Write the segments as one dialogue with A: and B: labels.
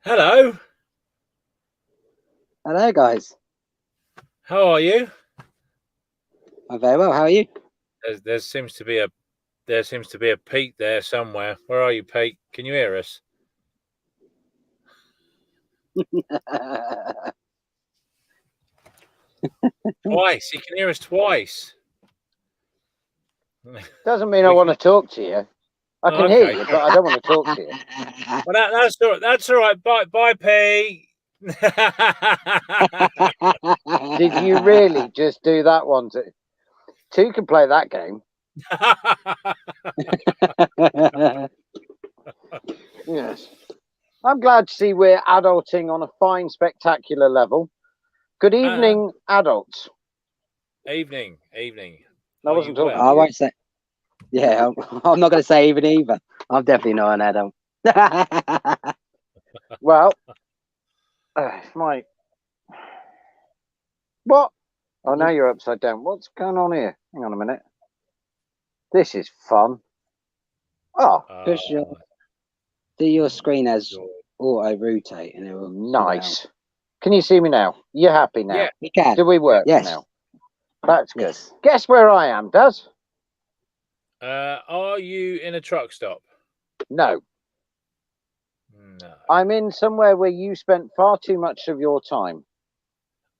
A: Hello,
B: Hello, guys.
A: how are you?
B: I'm very well. How are you?
A: There seems to be a Pete there somewhere. Where are you, Pete? Can you hear us? Twice. You can hear us twice.
C: Doesn't mean I want to talk to you. I can hear
A: Okay.
C: you, but I don't want to talk to you.
A: Well, that's all right. That's all right. Bye, Pete.
C: Did you really just do that one? Two can play that game. Yes. I'm glad to see we're adulting on a fine, spectacular level. Good evening, adults.
A: Evening.
C: I wasn't talking
B: I
C: to you.
B: won't say. Yeah, I'm not going to say even either. I'm definitely not an adult.
C: Well, my what? Oh, now you're upside down. What's going on here? Hang on a minute. This is fun. Oh,
B: Do your screen as auto rotate, and it will
C: nice. Can you see me now? You're happy now?
A: Yeah,
B: we can.
C: Do we work now? That's good. Yes. Guess where I am, Daz?
A: Are you in a truck stop?
C: No.
A: No.
C: I'm in somewhere where you spent far too much of your time.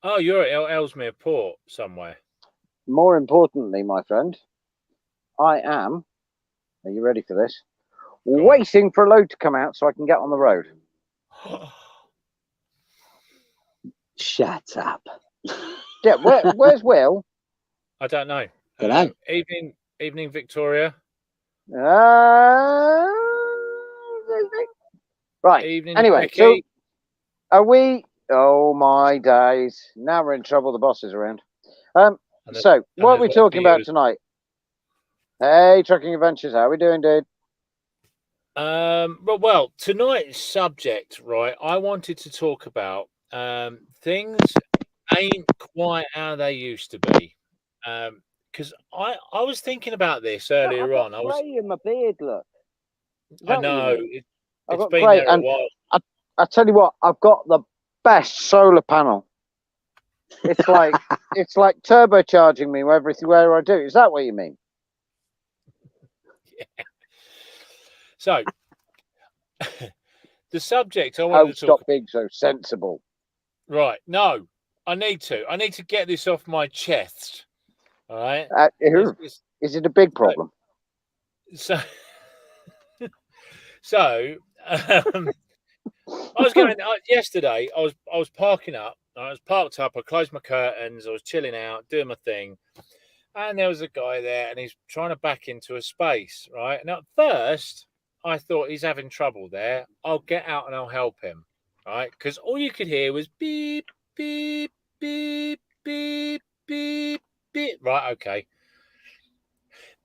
A: Oh, you're at Ellesmere Port somewhere.
C: More importantly, my friend, I am, are you ready for this? Waiting for a load to come out so I can get on the road.
B: Shut up.
C: Yeah, where's Will?
A: I don't know.
B: Don't know.
A: Evening, Victoria.
C: Right.
A: Evening,
C: anyway,
A: Becky.
C: so are we? Oh my days! Now we're in trouble. The boss is around. So what are we talking about tonight? Hey, Trucking Adventures. How are we doing, dude?
A: Well, tonight's subject, right? I wanted to talk about things ain't quite how they used to be. Because I was thinking about this earlier on. I was
C: in my beard. Look.
A: I know it's been
C: great,
A: there a while.
C: I tell you what, I've got the best solar panel. It's like it's like turbocharging me everywhere I do. Is that what you mean?
A: Yeah. So the subject I wanted to talk
C: stop being so sensible.
A: Right. No, I need to get this off my chest. All right.
C: Is it a big problem?
A: So I was going yesterday. I was parking up. I was parked up. I closed my curtains. I was chilling out, doing my thing, and there was a guy there, and he's trying to back into a space. Right. And at first, I thought he's having trouble there. I'll get out and I'll help him. Right. Because all you could hear was beep, beep, beep, beep, beep, beep. Right. Okay.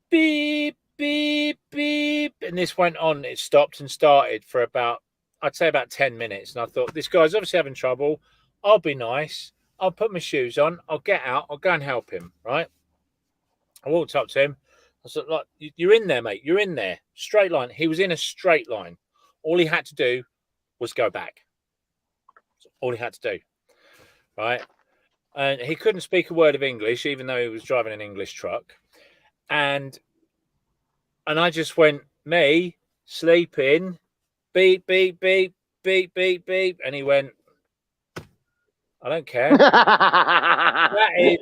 A: Beep, beep, beep. And this went on. It stopped and started for I'd say about 10 minutes. And I thought, this guy's obviously having trouble. I'll be nice. I'll put my shoes on. I'll get out. I'll go and help him. Right. I walked up to him. I said, like, you're in there, mate. You're in there. Straight line. He was in a straight line. All he had to do was go back. That's all he had to do. Right. And he couldn't speak a word of English, even though he was driving an English truck. And I just went, me, sleeping, beep, beep, beep, beep, beep, beep. And he went, I don't care. That is,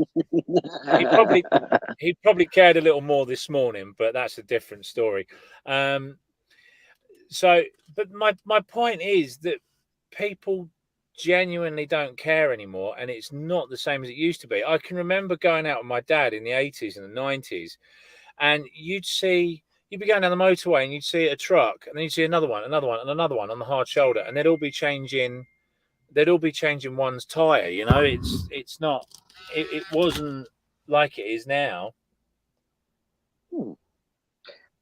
A: he probably cared a little more this morning, but that's a different story. But my point is that people genuinely don't care anymore, and it's not the same as it used to be. I can remember going out with my dad in the 80s and the 90s, and you'd be going down the motorway and you'd see a truck, and then you'd see another one, and another one on the hard shoulder, and they'd all be changing one's tire. You know, it's not, it wasn't like it is now.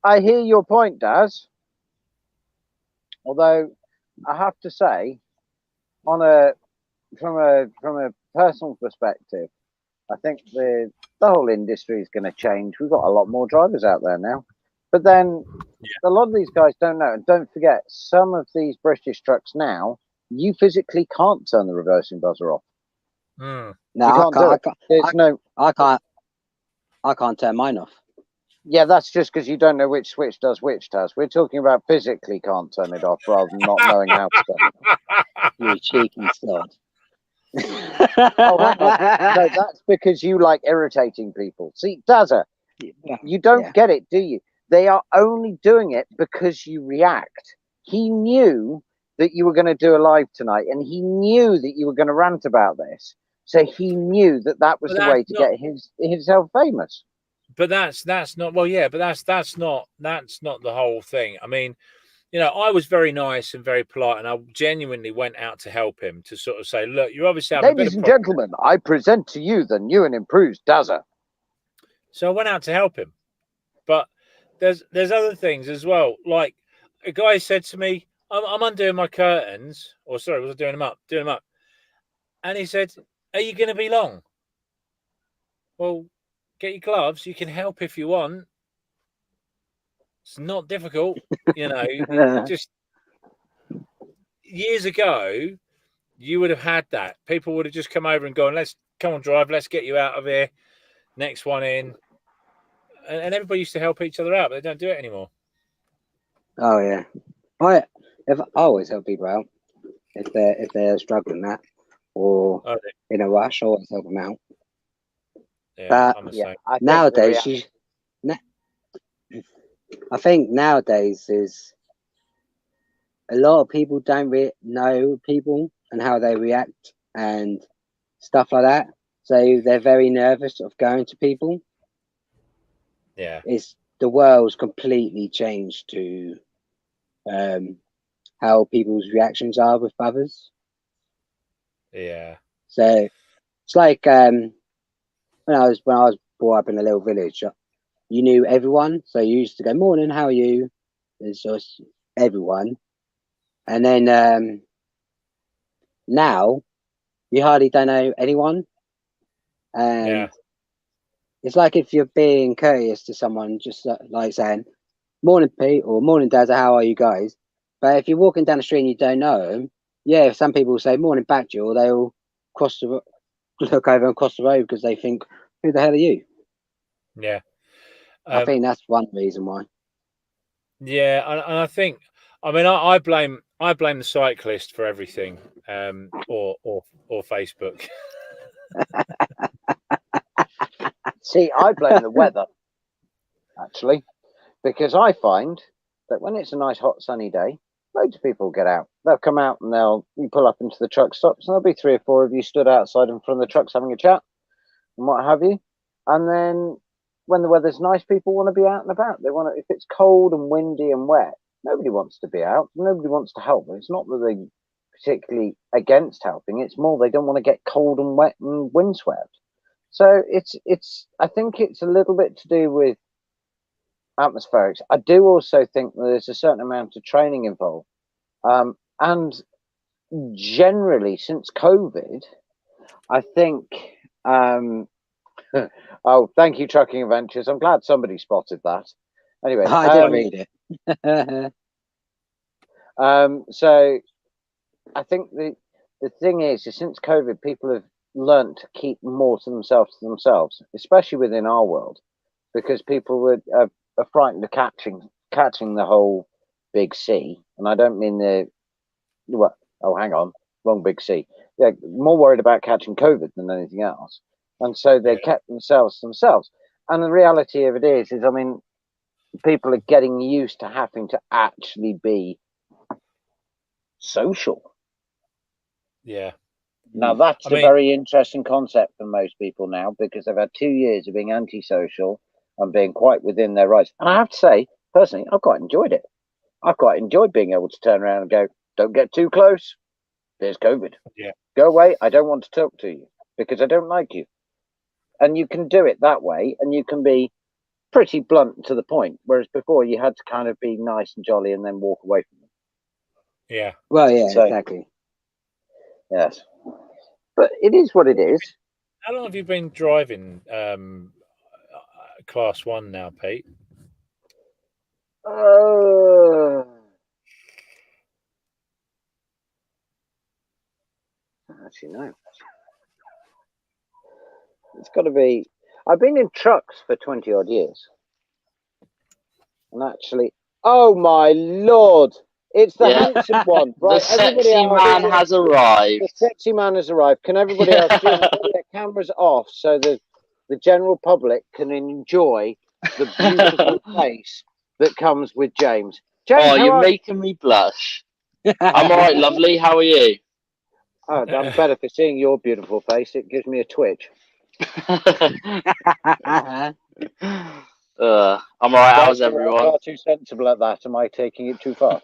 C: I hear your point, Daz. Although I have to say, from a personal perspective, I think the whole industry is going to change. We've got a lot more drivers out there now. But then a lot of these guys don't know. And don't forget, some of these British trucks now you physically can't turn the reversing buzzer off.
A: Mm.
B: No,
C: You can't do it. There's no.
B: I can't turn mine off.
C: Yeah, that's just because you don't know which switch does which, Taz. We're talking about physically can't turn it off rather than not knowing how to turn it off.
B: You cheeky sod.
C: Oh, hang on. No, that's because you like irritating people. See, Dazza, you don't get it, do you? They are only doing it because you react. He knew that you were going to do a live tonight, and he knew that you were going to rant about this. So he knew that that was the way to get himself famous.
A: But that's not, well, yeah, but that's not the whole thing. I mean, you know, I was very nice and very polite, and I genuinely went out to help him, to sort of say, look, you're obviously having
C: Ladies and gentlemen, I present to you the new and improved Dazza.
A: So I went out to help him. But there's other things as well. Like a guy said to me, I'm undoing my curtains, or sorry, was I doing them up? Doing them up. And he said, are you going to be long? Well, get your gloves. You can help if you want. It's not difficult, you know. Just years ago, you would have had that. People would have just come over and gone, let's come on, drive. Let's get you out of here. Next one in. And everybody used to help each other out, but they don't do it anymore.
B: Oh yeah, I always help people out if they're struggling that or in a rush. I always help them out.
A: Yeah,
B: but nowadays, I think nowadays is a lot of people don't know people and how they react and stuff like that. So they're very nervous of going to people.
A: Yeah,
B: the world's completely changed to how people's reactions are with others.
A: Yeah.
B: So it's like when I was brought up in a little village, you knew everyone. So you used to go, morning, how are you? It's just everyone. And then now you hardly don't know anyone. And it's like if you're being courteous to someone, just like saying, morning, Pete, or morning, Dazza, how are you guys? But if you're walking down the street and you don't know them, yeah, some people say morning back to you, or they'll look over and cross the road because they think, who the hell are you?
A: Yeah.
B: I think that's one reason why.
A: Yeah, and I think, I mean, I blame the cyclist for everything, or Facebook.
C: See, I blame the weather, actually, because I find that when it's a nice, hot, sunny day, loads of people get out. They'll come out and you pull up into the truck stops, and there'll be 3 or 4 of you stood outside in front of the trucks having a chat and what have you. And then when the weather's nice, people want to be out and about. They want to, if it's cold and windy and wet, nobody wants to be out. Nobody wants to help. It's not that they're particularly against helping. It's more they don't want to get cold and wet and windswept. So I think it's a little bit to do with atmospherics. I do also think that there's a certain amount of training involved. And generally, since COVID, I think. Oh, thank you, Trucking Adventures. I'm glad somebody spotted that. Anyway,
B: I did read it.
C: So I think the thing is since COVID, people have learned to keep more to themselves, especially within our world, because people are frightened of catching the whole big C. And I don't mean hang on, wrong big C. They're more worried about catching COVID than anything else. And so they kept themselves. And the reality of it is, I mean, people are getting used to having to actually be social.
A: Yeah.
C: Now, that's a very interesting concept for most people now, because they've had 2 years of being antisocial and being quite within their rights. And I have to say, personally, I've quite enjoyed it. I've quite enjoyed being able to turn around and go, don't get too close. There's COVID.
A: Yeah.
C: Go away. I don't want to talk to you because I don't like you. And you can do it that way, and you can be pretty blunt to the point, whereas before you had to kind of be nice and jolly and then walk away from them.
A: Yeah.
B: Well, yeah, exactly.
C: Yes. But it is what it is.
A: How long have you been driving Class 1 now, Pete?
C: Actually, no. It's got to be. I've been in trucks for 20 odd years. And actually, oh my lord, it's the
D: Yeah.
C: handsome one. Right,
D: The
C: everybody
D: sexy
C: else,
D: man has
C: the
D: arrived.
C: sexy man has arrived. Can everybody else just put their cameras off so that the general public can enjoy the beautiful face that comes with James? James,
D: Oh,
C: how
D: you're
C: are you?
D: making me blush. I'm all right, lovely. How are you?
C: Oh, I'm better for seeing your beautiful face. It gives me a twitch.
D: I'm all right. How's everyone?
C: Far too sensible at that. Am I taking it too far?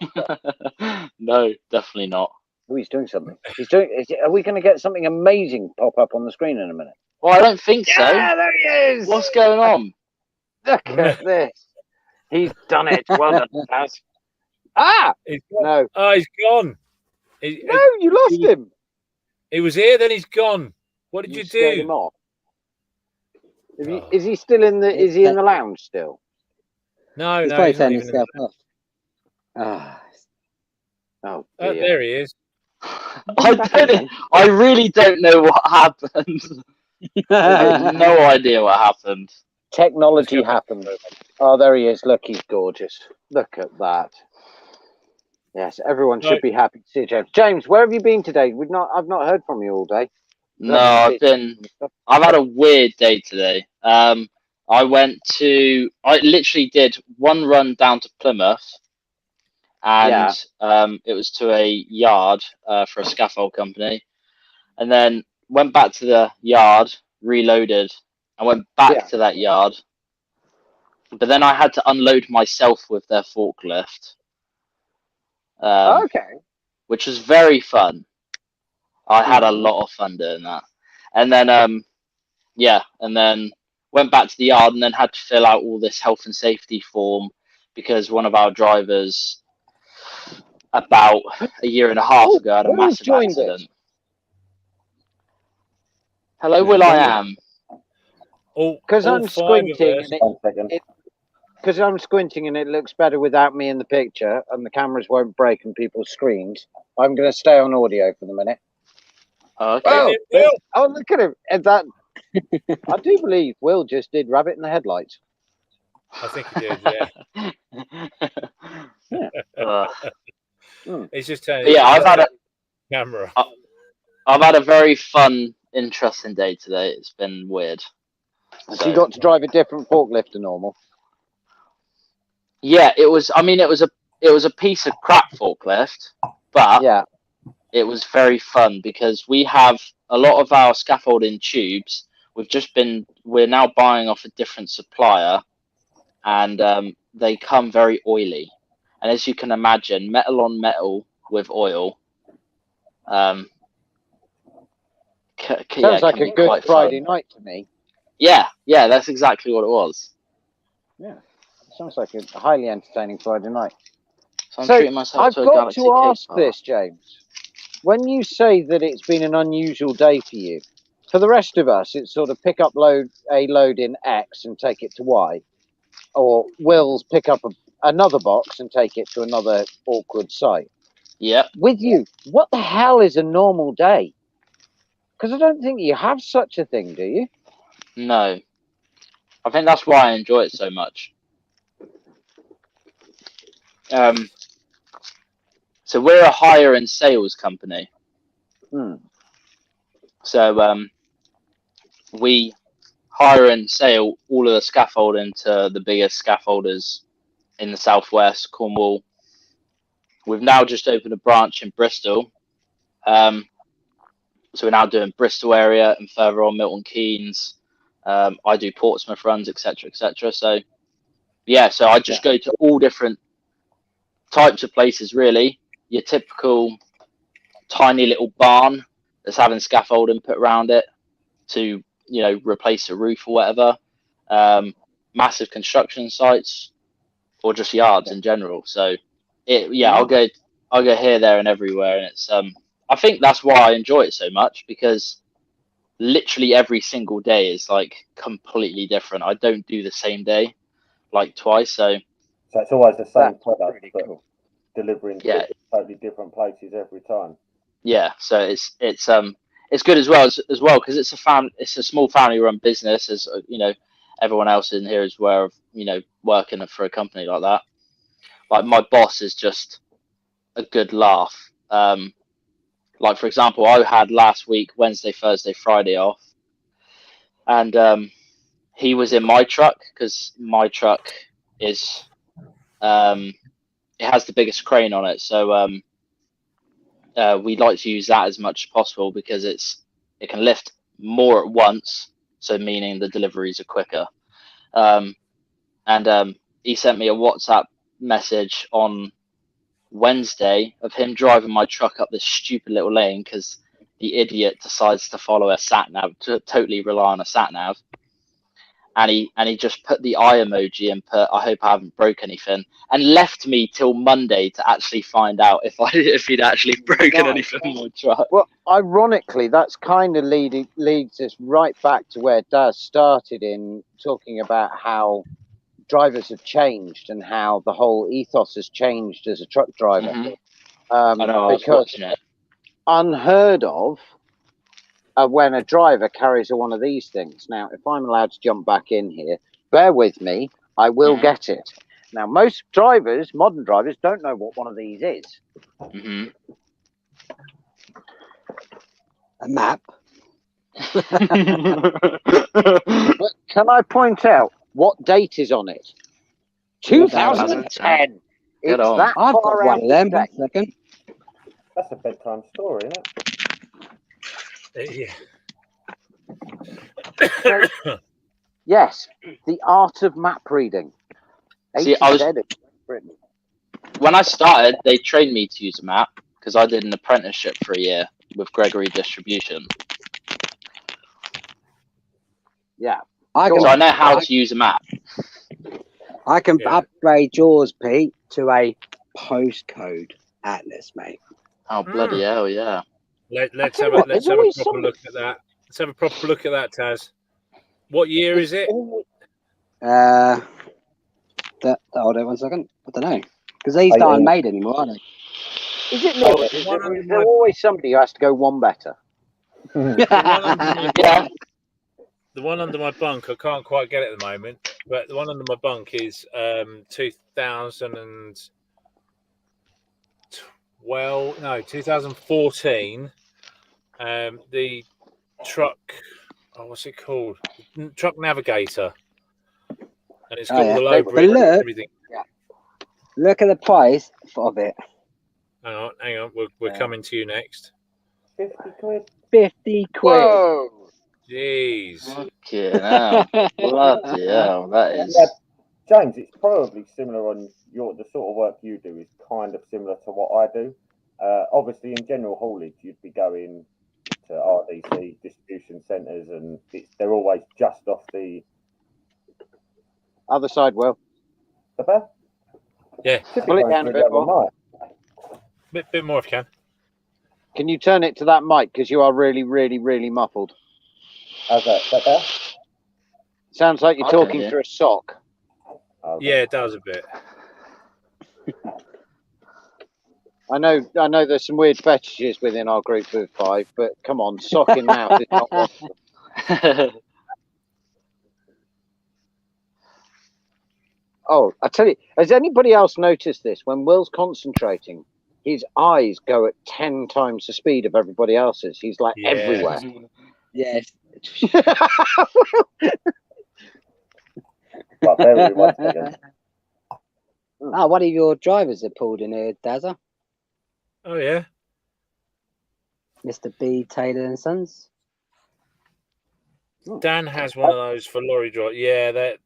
D: No, definitely not.
C: Oh, he's doing something. Are we going to get something amazing pop up on the screen in a minute?
D: Well, I don't think so.
C: Yeah, there he is.
D: What's going on?
C: Look at this. He's done it. Well done, Taz. Ah! No.
A: Oh, he's gone.
C: No, you lost him.
A: He was here, then he's gone. What did you
C: Scared him
A: do?
C: off. Is he still in the? Is he in the lounge still?
A: No,
B: He's
A: no,
B: probably
A: he's not
B: turned
A: even in
B: himself
A: the...
B: off. Ah,
C: Oh,
A: Oh,
C: dear.
A: there he is.
D: I really don't know what happened. I have no idea what happened.
C: Technology
A: Let's go back.
C: happened. Oh, there he is. Look, he's gorgeous. Look at that. Yes, everyone should be happy to see James. James, where have you been today? I've not heard from you all day.
D: No, I've had a weird day today. I literally did one run down to Plymouth, and it was to a yard for a scaffold company, and then went back to the yard, reloaded, and went back to that yard. But then I had to unload myself with their forklift, which was very fun. I had a lot of fun doing that. And then, and then went back to the yard and then had to fill out all this health and safety form because one of our drivers, about a year and a half ago, had a massive accident. Hello, Will I Am.
C: Because I'm squinting and it looks better without me in the picture and the cameras won't break on people's screens. I'm going to stay on audio for the minute.
D: Okay.
C: Oh, look at him! And that I do believe Will just did Rabbit in the Headlights.
A: I think he did. Yeah. He's just telling.
D: Yeah, I've had a
A: camera.
D: I've had a very fun, interesting day today. It's been weird.
C: So you got to drive a different forklift to normal.
D: Yeah, it was. I mean, it was a piece of crap forklift, but it was very fun because we have a lot of our scaffolding tubes. We're now buying off a different supplier, and they come very oily. And as you can imagine, metal on metal with oil.
C: Sounds like a good Friday night to me.
D: Yeah, that's exactly what it was.
C: Yeah, sounds like a highly entertaining Friday night.
D: So I'm treating myself
C: I've
D: to a
C: got
D: Galaxy
C: to ask
D: cake
C: this, James. When you say that it's been an unusual day for you, for the rest of us, it's sort of pick up a load in X and take it to Y, or Will's pick up another box and take it to another awkward site.
D: Yeah.
C: With you, what the hell is a normal day? Because I don't think you have such a thing, do you?
D: No. I think that's why I enjoy it so much. So we're a hire and sales company. So we hire and sell all of the scaffolding to the biggest scaffolders in the southwest, Cornwall. We've now just opened a branch in Bristol. So we're now doing Bristol area and further on Milton Keynes. I do Portsmouth runs, etc., etc. So so I just go to all different types of places, really. Your typical tiny little barn that's having scaffolding put around it to, replace a roof or whatever. Massive construction sites or just yards in general. So I'll go here, there, and everywhere, and it's I think that's why I enjoy it so much, because literally every single day is like completely different. I don't do the same day like twice, so
E: it's always the same product, but delivering to totally different places every time.
D: Yeah, so it's it's good as well because it's a small family run business, as you know, everyone else in here is aware of, you know, working for a company like that. Like my boss is just a good laugh. Like for example, I had last week Wednesday, Thursday, Friday off, and he was in my truck because my truck is it has the biggest crane on it, so we like to use that as much as possible because it can lift more at once, so meaning the deliveries are quicker. And he sent me a WhatsApp message on Wednesday of him driving my truck up this stupid little lane because the idiot decides to follow a sat nav, to totally rely on a sat nav. And he just put the eye emoji and put, I hope I haven't broke anything, and left me till Monday to actually find out if he'd actually broken anything in my truck.
C: Well, ironically, that's kind of leads us right back to where Daz started in talking about how drivers have changed and how the whole ethos has changed as a truck driver.
D: I know, I was
C: because
D: watching it.
C: unheard of when a driver carries one of these things. Now, if I'm allowed to jump back in here, bear with me, I will get it. Now, most drivers, modern drivers, don't know what one of these is.
B: A map.
C: But can I point out what date is on it? 2010. It's
D: on.
C: that
B: I've got
C: far
B: one
C: out
B: of them.
C: of date.
B: 1 second.
E: That's a bedtime story, isn't it?
A: Yeah.
C: Yes, the art of map reading.
D: See, when I started, they trained me to use a map because I did an apprenticeship for a year with Gregory Distribution.
C: Yeah.
D: So I know how to use a map.
B: I can upgrade yours, Pete, to a postcode atlas, mate.
D: Oh, bloody hell, yeah.
A: Let's have a proper look at that. Let's have a proper look at that, Taz. What year is it?
B: Hold on 1 second. I don't know. Because these aren't made anymore, are they?
C: Is it not? Is there always somebody who has to go one better?
D: Yeah.
A: The one under my bunk, I can't quite get it at the moment, but the one under my bunk is 2014. The truck, what's it called? Truck Navigator. And it's got all the low bridge and everything.
B: Look at the price of it.
A: Hang on. We're coming to you next.
E: 50 quid.
B: 50 quid.
C: Whoa.
A: Jeez.
D: Okay, now. Bloody hell, that is.
E: Yeah, James, it's probably similar on the sort of work you do is kind of similar to what I do. Obviously, in general haulage, you'd be going to RDC distribution centres, and they're always just off the
C: Other side, Will.
E: the back.
A: Yeah.
C: Pull it down a bit more.
A: Bit more if you can.
C: Can you turn it to that mic because you are really, really, really muffled?
E: How's that? Is that better?
C: Sounds like you're talking through a sock.
E: Okay.
A: Yeah, it does a bit.
C: I know there's some weird fetishes within our group of 5, but come on, sock in mouth is not one of them. Oh, I tell you, has anybody else noticed this? When Will's concentrating, his eyes go at 10 times the speed of everybody else's. He's like everywhere.
B: Yes.
E: Right, bear with me 1 second.
B: One of your drivers have pulled in here, Dazza.
A: Oh, yeah.
B: Mr. B. Taylor and Sons.
A: Dan has one of those for lorry drive. Yeah, the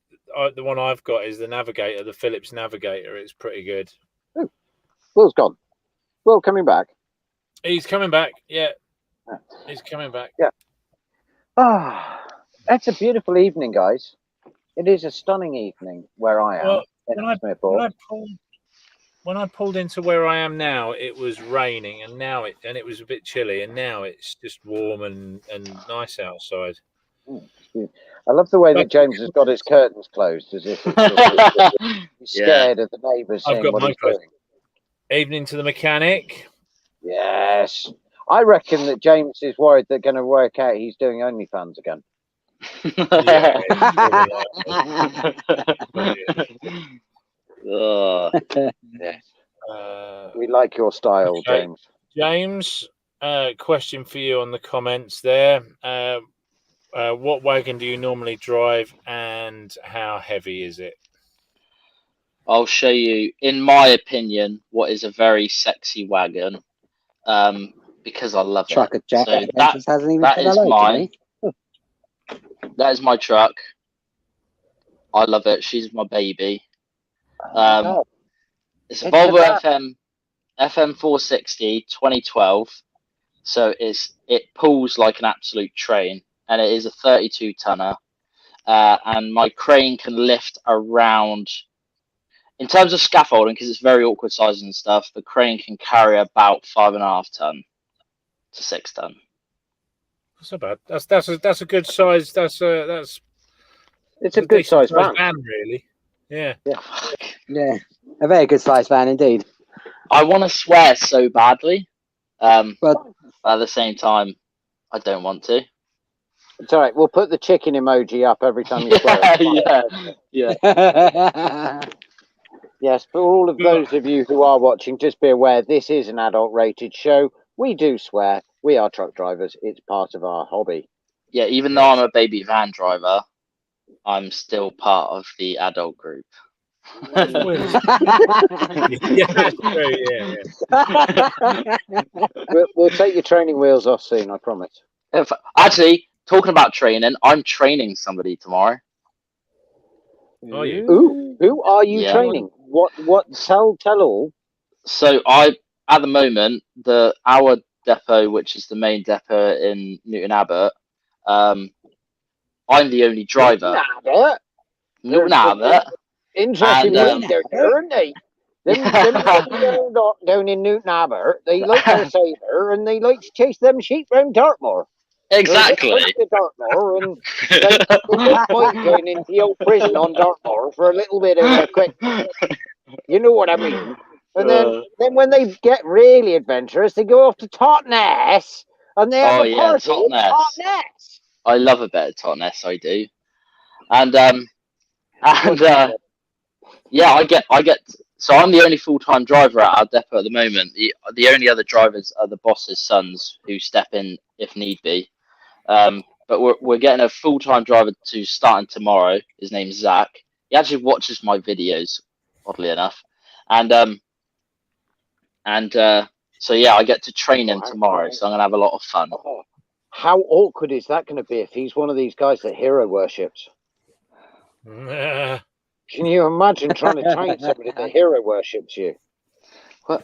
A: one I've got is the Navigator, the Phillips Navigator. It's pretty good.
C: Oh, Will's gone. Will coming back.
A: He's coming back. Yeah, he's coming back.
C: Yeah. Ah, it's a beautiful evening, guys. It is a stunning evening where I am.
A: Well,
C: when
A: I pulled into where I am now, it was raining, and it was a bit chilly, and now it's just warm and nice outside.
C: I love the way that James has got his curtains closed, as if he's scared of the neighbours seeing what he's doing.
A: Evening to the mechanic.
C: Yes, I reckon that James is worried they're going to work out he's doing OnlyFans again.
A: Yeah,
C: Yes.
A: uh,
C: We like your style,
A: Okay.
C: James.
A: James, question for you on the comments there. What wagon do you normally drive, and how heavy is it?
D: I'll show you, in my opinion, what is a very sexy wagon. Because I love
B: Trucker
D: it.
B: Jack
D: So
B: Adventures hasn't even
D: that
B: said
D: is
B: hello to
D: mine.
B: me.
D: That is my truck. I love it. She's my baby.
C: Oh,
D: It's a
C: It's
D: Volvo
C: the
D: FM 460 2012. So it pulls like an absolute train, and it is a 32 tonner. And my crane can lift around. In terms of scaffolding, because it's very awkward sizes and stuff, the crane can carry about 5.5 ton to 6 ton.
A: That's not bad. That's a good size. That's
C: it's a good
A: decent
C: sized van.
A: really. Yeah.
B: Yeah, a very good sized van indeed.
D: I want to swear so badly.
B: Well,
D: At the same time, I don't want to.
C: It's all right. We'll put the chicken emoji up every time you swear.
D: Yeah.
C: Yes, for all of those of you who are watching, just be aware this is an adult rated show. We do swear. We are truck drivers. It's part of our hobby.
D: Yeah, even though I'm a baby van driver, I'm still part of the adult group.
A: Yeah, that's true. Yeah.
C: We'll take your training wheels off soon, I promise.
D: Actually, talking about training, I'm training somebody tomorrow.
A: Are you?
C: Who are you
D: Yeah.
C: training? What tell all.
D: So at the moment, our depot, which is the main depot in Newton Abbot, I'm the only driver. Newton Abbot.
C: Interesting
D: And,
C: they're there, aren't they? Them down in Newton Abbot, they like their sabre and they like to chase them sheep round Dartmoor.
D: Exactly.
C: To Dartmoor, and they don't mind going into the old prison on Dartmoor for a little bit of a quick, you know what I mean. And then when they get really adventurous, they go off to Totnes and they have a party in Totnes.
D: I love a bit of Totnes, I do. And yeah, I get. So I'm the only full-time driver at our depot at the moment. The only other drivers are the boss's sons who step in if need be. But we're getting a full-time driver to starting tomorrow. His name's Zach. He actually watches my videos, oddly enough, and so yeah, I get to train him tomorrow. So I'm gonna have a lot of fun.
C: How awkward is that going to be if he's one of these guys that hero worships? Can you imagine trying to train somebody that hero worships you?
D: Well,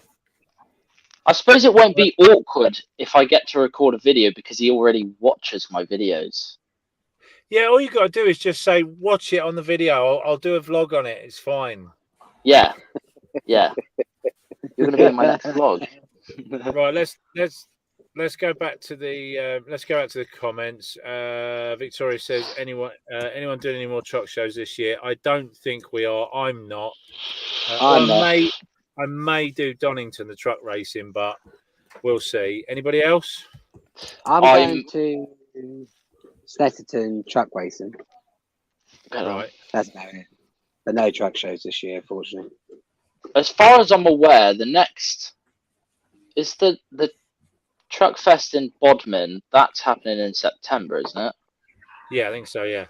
D: I suppose it won't be awkward if I get to record a video because he already watches my videos.
A: Yeah, all you got to do is just say, watch it on the video. I'll do a vlog on it. It's fine.
D: Yeah. You're going to be in my next vlog.
A: Right, let's go back to the comments. Victoria says, anyone doing any more truck shows this year? I don't think we are. I'm not. I may do Donington, the truck racing, but we'll see. Anybody else?
B: I'm going to Snetterton truck racing.
A: Right.
B: That's about it. But no truck shows this year, fortunately.
D: As far as I'm aware, the next is the Truck Fest in Bodmin. That's happening in September, isn't it?
A: Yeah, I think so. Yeah.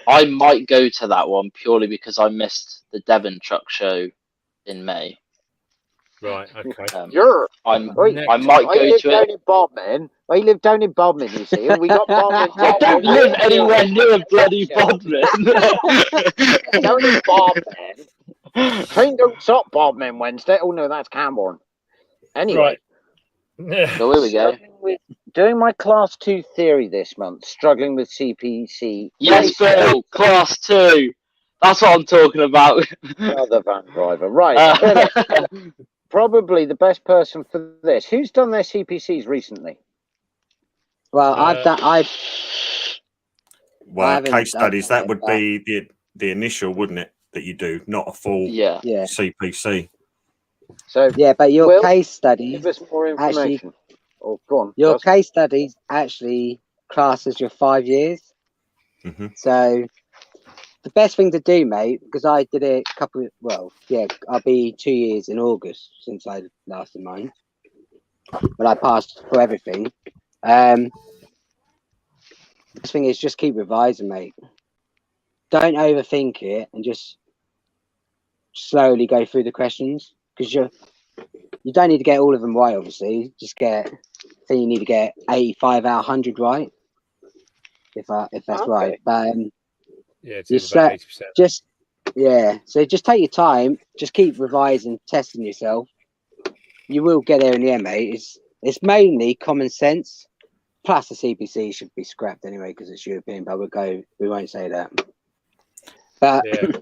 D: I might go to that one purely because I missed the Devon Truck Show in May.
A: Right. Okay.
D: I might go to it.
C: I live down in Bodmin, you see, and we got Bodmin.
D: I don't live anywhere near bloody Bodmin.
C: Down in Bodmin. Train don't stop Bodmin Wednesday. Oh no, that's Camborne. Anyway.
A: Right.
D: So here we go.
C: Doing my class 2 theory this month, struggling with CPC.
D: Yes, Bill, class 2. That's what I'm talking about.
C: Another van driver. Right. Philip, probably the best person for this. Who's done their CPCs recently?
B: Well,
F: case studies, that would be the initial, wouldn't it, that you do, not a full CPC.
C: So
B: yeah, but your case studies
C: give us more information. Oh, go on.
B: Your
C: Russ.
B: case studies actually class as your 5 years.
F: Mm-hmm.
B: So the best thing to do, mate, because I did it I'll be 2 years in August since I last did mine. But I passed for everything. The best thing is just keep revising, mate. Don't overthink it and just slowly go through the questions, because you don't need to get all of them right, obviously. Just I think you need to get 85 out of 100 right, if that's right. But
A: Yeah, it's about 80%.
B: So just take your time, just keep revising, testing yourself. You will get there in the end, mate. It's mainly common sense, plus the CPC should be scrapped anyway because it's European, but we won't say that. But
A: Yeah.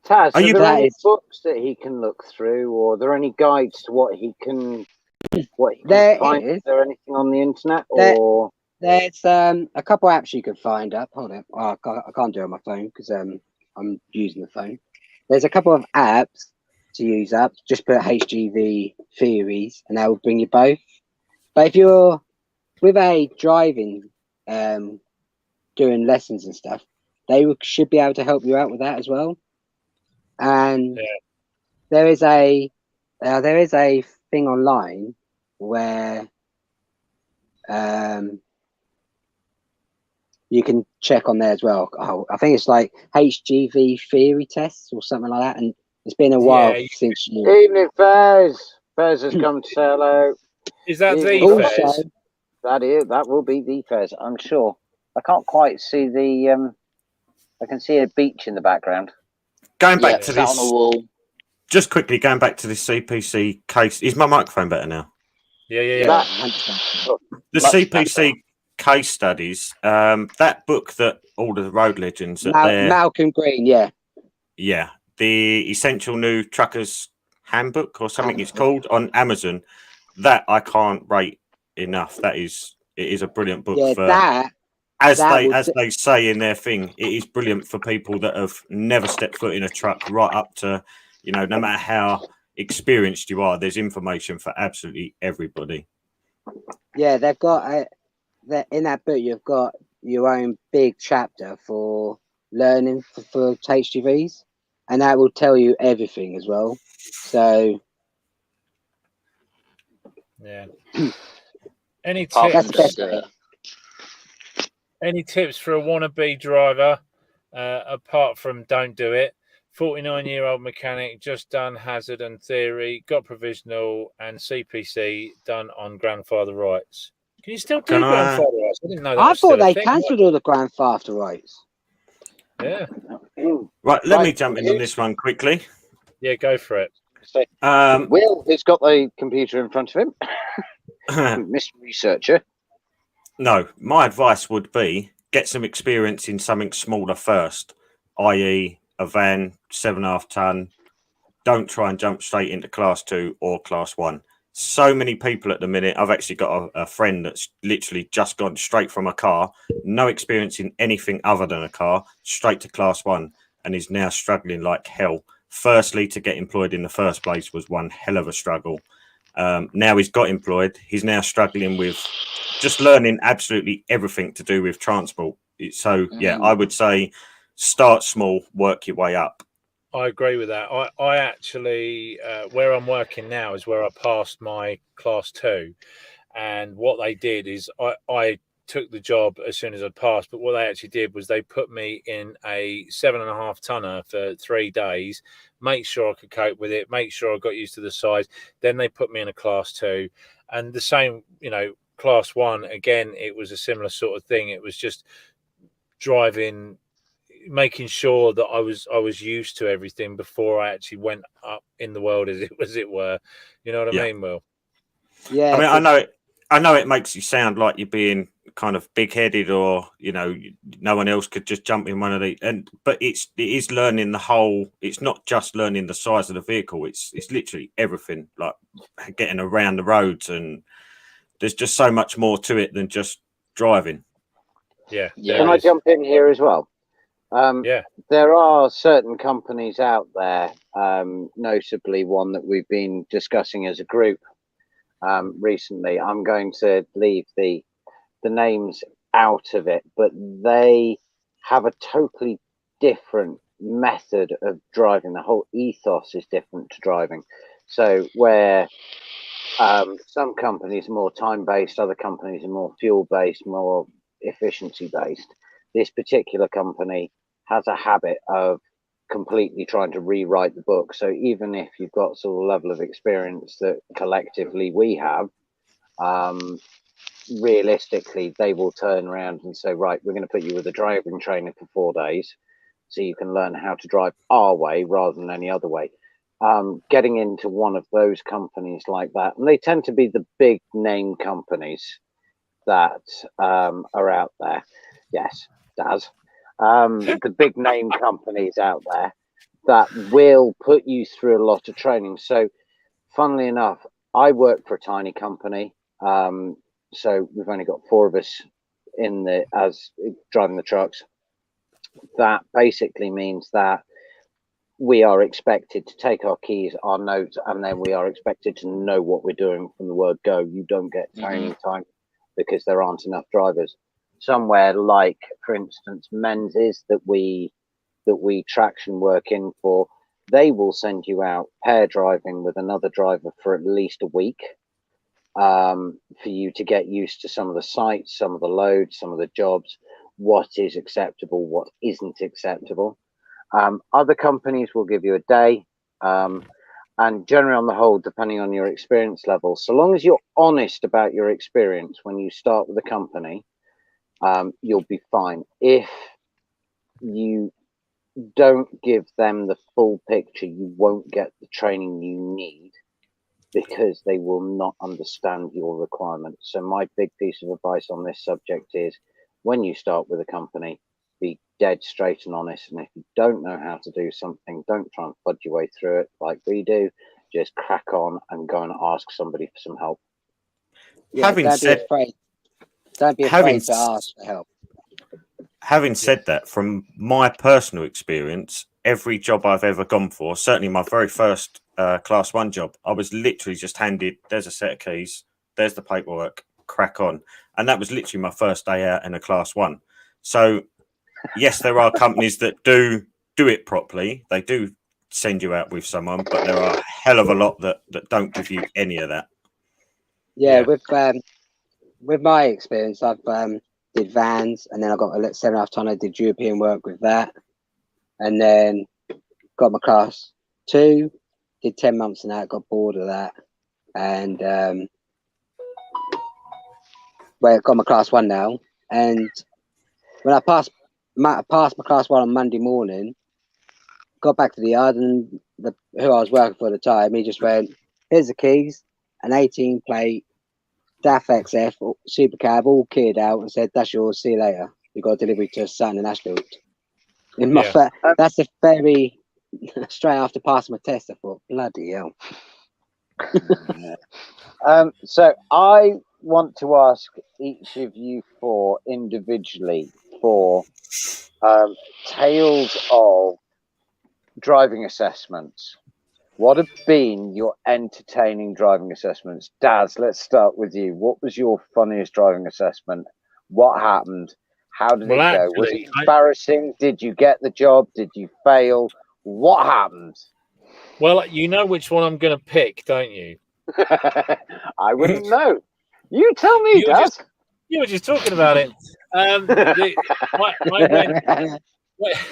C: Taz, are there
B: that
C: any
B: is-
C: books that he can look through, or are there any guides to what he can
B: There
C: find?
B: is.
C: Is there anything on the internet,
B: There-
C: or
B: There's a couple apps you can find up. Hold on, I can't do it on my phone because I'm using the phone. There's a couple of apps to use up. Just put HGV theories, and that will bring you both. But if you're with a driving, doing lessons and stuff, they should be able to help you out with that as well. And there is a thing online where you can check on there as well. Oh, I think it's like HGV theory tests or something like that. And it's been a while since you.
C: Evening, Fez. Fez has come to say hello.
A: Is that the
B: Also,
A: Fez?
C: That will be the Fez, I'm sure. I can't quite see the. I can see a beach in the background.
F: Going back to
D: sat
F: this,
D: on a wall.
F: just quickly going back to this CPC case. Is my microphone better now?
A: Yeah.
F: The CPC case studies. That book that all the road legends that
B: Malcolm Green, yeah.
F: The Essential New Truckers Handbook or something it's called on Amazon. That I can't rate enough. It is a brilliant book as they say in their thing. It is brilliant for people that have never stepped foot in a truck, right up to, no matter how experienced you are, there's information for absolutely everybody.
B: Yeah, they've got in that book. You've got your own big chapter for learning for HGVs, and that will tell you everything as well. So,
A: Yeah. Any
B: that's the
A: tips?
B: best.
A: Any tips for a wannabe driver, apart from don't do it? 49-year-old mechanic, just done hazard and theory, got provisional and CPC done on grandfather rights. Can you still do grandfather rights? I didn't know that.
B: I thought they cancelled all the grandfather rights.
A: Yeah.
F: Right, let me jump in on this one quickly.
A: Yeah, go for it.
C: Will has got the computer in front of him. Mr. Researcher.
F: No, my advice would be get some experience in something smaller first, i.e. a van, 7.5 ton. Don't try and jump straight into class 2 or class 1. So many people at the minute. I've actually got a friend that's literally just gone straight from a car, no experience in anything other than a car, straight to class 1, and is now struggling like hell. Firstly, to get employed in the first place was one hell of a struggle. Now he's got employed. He's now struggling with just learning absolutely everything to do with transport. So, I would say start small, work your way up.
A: I agree with that. I actually, where I'm working now is where I passed my class 2. And what they did is I took the job as soon as I passed. But what they actually did was they put me in a 7.5 tonner for 3 days, make sure I could cope with it, make sure I got used to the size. Then they put me in a class 2. And the same, class 1, again, it was a similar sort of thing. It was just driving, making sure that I was used to everything before I actually went up in the world, as it were. You know what I mean, Will?
B: Yeah.
F: I mean, I know it makes you sound like you're being kind of big-headed, or no one else could just jump in one of these. But it is learning the whole. It's not just learning the size of the vehicle. It's literally everything, like getting around the roads, and there's just so much more to it than just driving.
A: Yeah.
C: Can I jump in here as well? There are certain companies out there, notably one that we've been discussing as a group, recently. I'm going to leave the names out of it, but they have a totally different method of driving. The whole ethos is different to driving. So where some companies are more time-based, other companies are more fuel-based, more efficiency-based. This particular company has a habit of completely trying to rewrite the book. So even if you've got sort of level of experience that collectively we have, realistically, they will turn around and say, right, we're going to put you with a driving trainer for 4 days so you can learn how to drive our way rather than any other way. Getting into one of those companies like that, and they tend to be the big name companies that are out there. Yes, Daz. The big name companies out there that will put you through a lot of training. So, funnily enough, I work for a tiny company. So we've only got 4 of us as driving the trucks. That basically means that we are expected to take our keys, our notes, and then we are expected to know what we're doing from the word go. You don't get training time because there aren't enough drivers. Somewhere like, for instance, Menzies that we traction work in for, they will send you out pair driving with another driver for at least a week, for you to get used to some of the sites, some of the loads, some of the jobs, what is acceptable, what isn't acceptable. Other companies will give you a day, and generally on the whole, depending on your experience level, so long as you're honest about your experience when you start with a company, you'll be fine. If you don't give them the full picture, you won't get the training you need because they will not understand your requirements. So my big piece of advice on this subject is, when you start with a company, be dead straight and honest. And if you don't know how to do something, don't try and fudge your way through it like we do. Just crack on and go and ask somebody for some help.
B: Yeah,
F: Having
B: don't
F: said-
B: be afraid. Don't be afraid to ask for help.
F: Having said that, from my personal experience, every job I've ever gone for, certainly my very first class 1 job, I was literally just handed, there's a set of keys, there's the paperwork, crack on. And that was literally my first day out in a class 1. So yes, there are companies that do it properly. They do send you out with someone, but there are a hell of a lot that don't give you any of that.
B: Yeah, with my experience, I've did vans, and then I got a 7.5 ton. I did European work with that, and then got my class 2. Did 10 months in that. Got bored of that, and got my class 1 now. And when I passed my class 1 on Monday morning, got back to the yard, and who I was working for at the time, he just went, "Here's the keys, an 18 plate DAF XF super cab, all keyed out," and said, "That's yours. See you later. You got delivery to Sutton and Ashfield." In my that's a very straight after passing my test. I thought, bloody hell.
C: So I want to ask each of you 4 individually for tales of driving assessments. What have been your entertaining driving assessments? Daz, let's start with you. What was your funniest driving assessment? What happened? How did it go? Was it embarrassing? Did you get the job? Did you fail? What happened?
A: Well, you know which one I'm going to pick, don't you?
C: I wouldn't know. You tell me, Daz.
A: You were just talking about it. I went.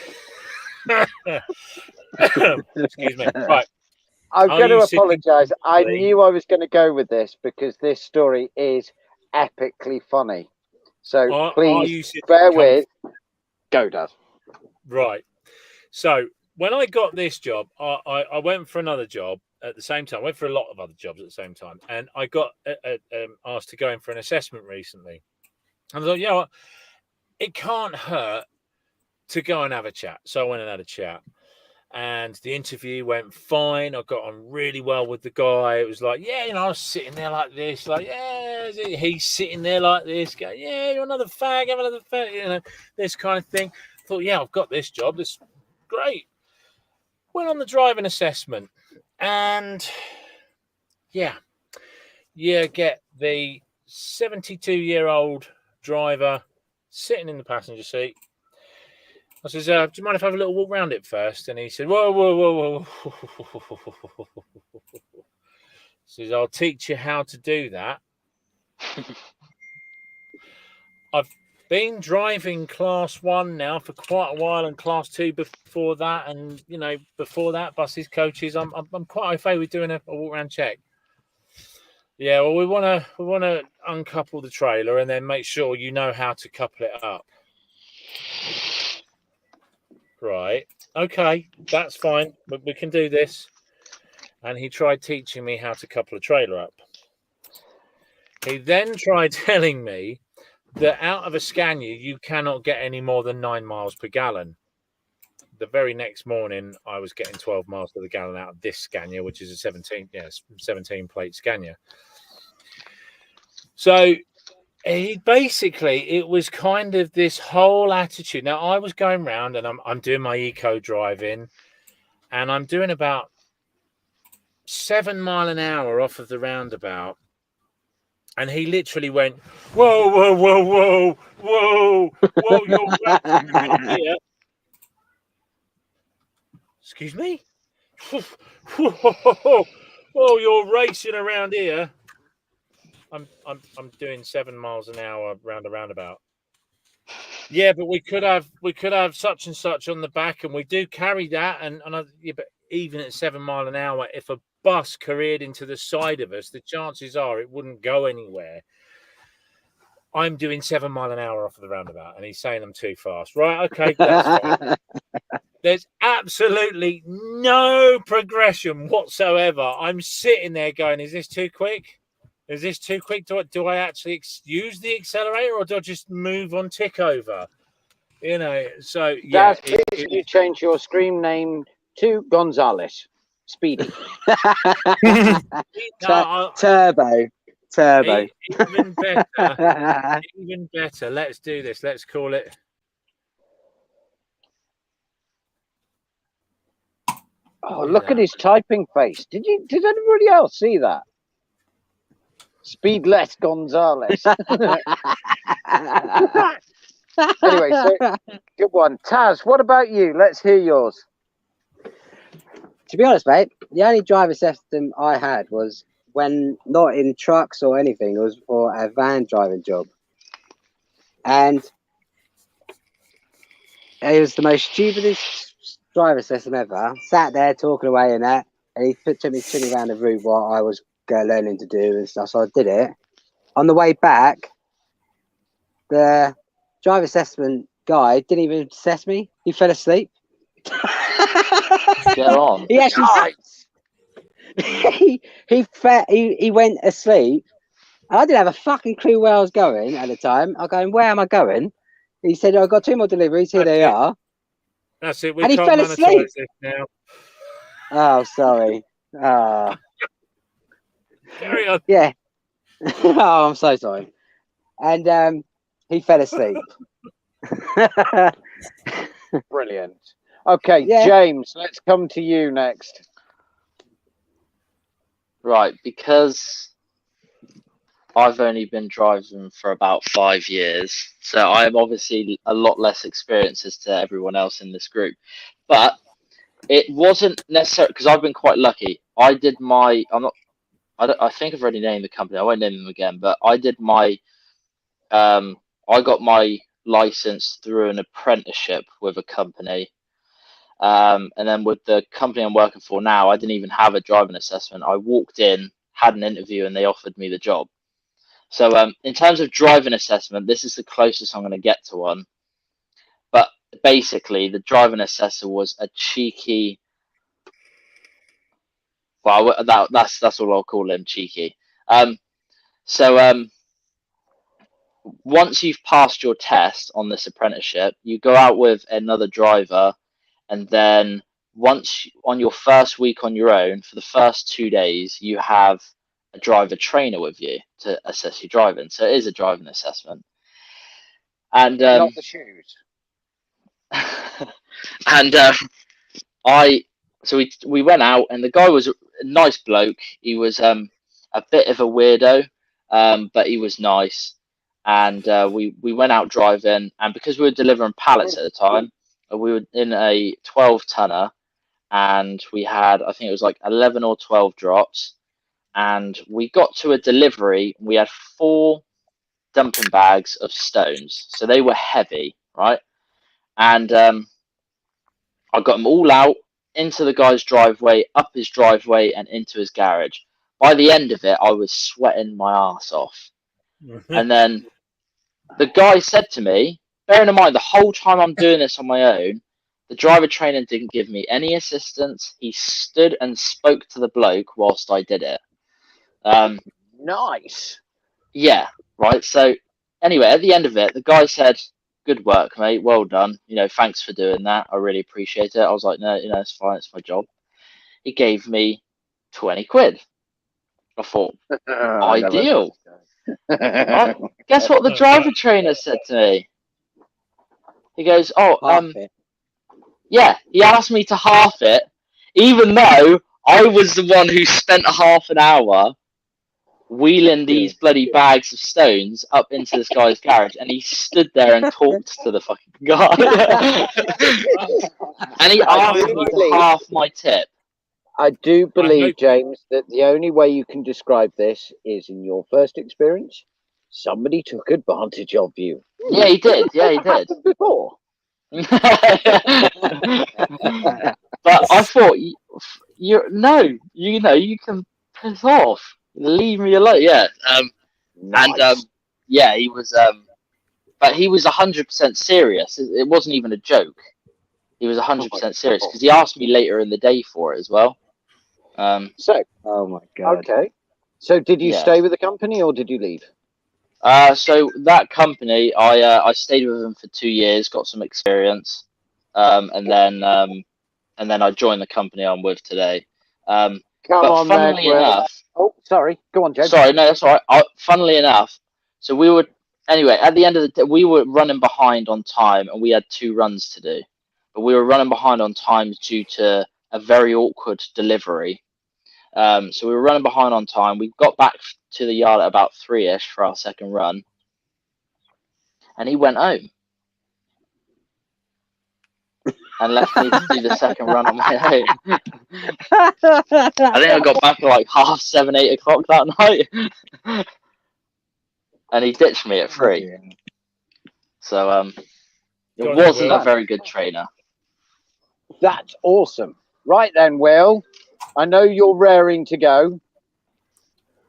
A: Excuse me. Right.
C: I'm going to apologise. I knew I was going to go with this because this story is epically funny. So please bear with. Go, Daz.
A: Right. So when I got this job, I went for another job at the same time. I went for a lot of other jobs at the same time. And I got asked to go in for an assessment recently. And I thought, yeah, it can't hurt to go and have a chat. So I went and had a chat. And the interview went fine. I got on really well with the guy. It was like, yeah, I was sitting there like this, like, yeah, he's sitting there like this, going, yeah, you're another fag, have another fag, this kind of thing. I thought, yeah, I've got this job. This is great. Went on the driving assessment, and yeah, you get the 72-year-old driver sitting in the passenger seat. I says, do you mind if I have a little walk around it first? And he said, whoa, whoa, whoa, whoa. Says, I'll teach you how to do that. I've been driving class 1 now for quite a while, and class 2 before that, and before that, buses, coaches. I'm quite au fait with doing a walk around check. Yeah, well, we want to uncouple the trailer and then make sure you know how to couple it up. Right. Okay, that's fine. But we can do this. And he tried teaching me how to couple a trailer up. He then tried telling me that out of a Scania, you cannot get any more than 9 miles per gallon. The very next morning, I was getting 12 miles per gallon out of this Scania, which is a 17 plate Scania. So it was kind of this whole attitude. Now, I was going around and I'm doing my eco driving, and I'm doing about 7 miles an hour off of the roundabout. And he literally went, whoa, whoa, whoa, whoa, whoa, whoa, you're racing around here. Excuse me? Whoa, you're racing around here. I'm doing 7 miles an hour round a roundabout. Yeah, but we could have such and such on the back, and we do carry that. But even at 7 miles an hour, if a bus careered into the side of us, the chances are it wouldn't go anywhere. I'm doing 7 miles an hour off of the roundabout, and he's saying I'm too fast. Right? Okay, that's fine. There's absolutely no progression whatsoever. I'm sitting there going, "Is this too quick? Is this too quick? Do I actually use the accelerator, or do I just move on tick over?" So yeah.
C: Daz, please could you change your screen name to Gonzalez? Speedy.
B: Turbo.
A: Even better. Even better. Let's do this. Let's call it.
C: Oh, look at his typing face. Did anybody else see that? Speedless Gonzalez. Anyway, so good one. Taz, what about you? Let's hear yours.
B: To be honest, mate, the only driver system I had was when not in trucks or anything. It was for a van driving job. And it was the most stupidest driver system ever. Sat there talking away and that, and he took me around the route what I was learning to do and stuff. So I did it. On the way back, the driver assessment guy didn't even assess me. He fell asleep.
D: Get on.
B: He actually he went asleep. And I didn't have a fucking clue where I was going at the time. I'm going, where am I going? He said, I've got 2 more deliveries. Here they are.
A: That's it.
B: And he fell asleep.
A: Now.
B: Oh, sorry.
A: Carry on.
B: Yeah. Oh, I'm so sorry. And he fell asleep.
C: Brilliant. Okay,
B: Yeah.
C: James, let's come to you next.
D: Right, because I've only been driving for about 5 years, so I'm obviously a lot less experienced as to everyone else in this group. But it wasn't necessarily because I've been quite lucky. I did my. I think I've already named the company. I won't name them again, but I did my. I got my license through an apprenticeship with a company. And then with the company I'm working for now, I didn't even have a driving assessment. I walked in, had an interview, and they offered me the job. So in terms of driving assessment, this is the closest I'm going to get to one. But basically, the driving assessor was a cheeky. Well, that's all I'll call him, cheeky. So once you've passed your test on this apprenticeship, you go out with another driver, and then once on your first week on your own, for the first 2 days, you have a driver trainer with you to assess your driving. So it is a driving assessment. And
C: Not the shoes.
D: and we went out, and the guy was a nice bloke. He was a bit of a weirdo, but he was nice. And we went out driving, and because we were delivering pallets at the time, we were in a 12-tonner, and we had, I think it was like 11 or 12 drops, and we got to a delivery. We had 4 dumping bags of stones, so they were heavy, right? And I got them all out into the guy's driveway, up his driveway, and into his garage. By the end of it, I was sweating my ass off. And then the guy said to me, bearing in mind the whole time I'm doing this on my own, the driver trainer didn't give me any assistance. He stood and spoke to the bloke whilst I did it.
C: Nice.
D: Yeah, right. So anyway, at the end of it, the guy said, "Good work, mate. Well done. Thanks for doing that. I really appreciate it." I was like, "No, it's fine. It's my job." He gave me 20 quid. I thought, ideal. Right? Guess what the driver trainer said to me? He goes, "Oh,
B: Half it.
D: yeah." He asked me to half it, even though I was the one who spent half an hour wheeling these bloody bags of stones up into this guy's garage, and he stood there and talked to the fucking guy. And he asked me to half my tip.
C: I do believe, James, that the only way you can describe this is in your first experience, somebody took advantage of you.
D: Yeah, he did. Yeah, he did.
C: Before.
D: But I thought, you can piss off. Leave me alone. Yeah.
C: Nice.
D: And yeah, he was. But he was 100% serious. It wasn't even a joke. He was 100% serious because he asked me later in the day for it as well.
C: So,
B: Oh my god.
C: okay. So, did you
D: Yeah.
C: stay with the company or did you leave?
D: So that company, I stayed with them for 2 years, got some experience, and then I joined the company I'm with today.
C: Come
D: But
C: on,
D: funnily
C: then.
D: enough,
C: Oh, sorry. Go on, James.
D: sorry, no, that's all right. Funnily enough, so we were anyway. At the end of the day, we were running behind on time, and we had 2 runs to do. But we were running behind on time due to a very awkward delivery. So we were running behind on time. We got back to the yard at about 3-ish for our second run, and he went home and left me to do the second run on my own. I think I got back at like 7:30, 8 o'clock that night, and he ditched me at 3. So it wasn't a very good trainer.
C: That's awesome. Right then, Will. I know you're raring to go.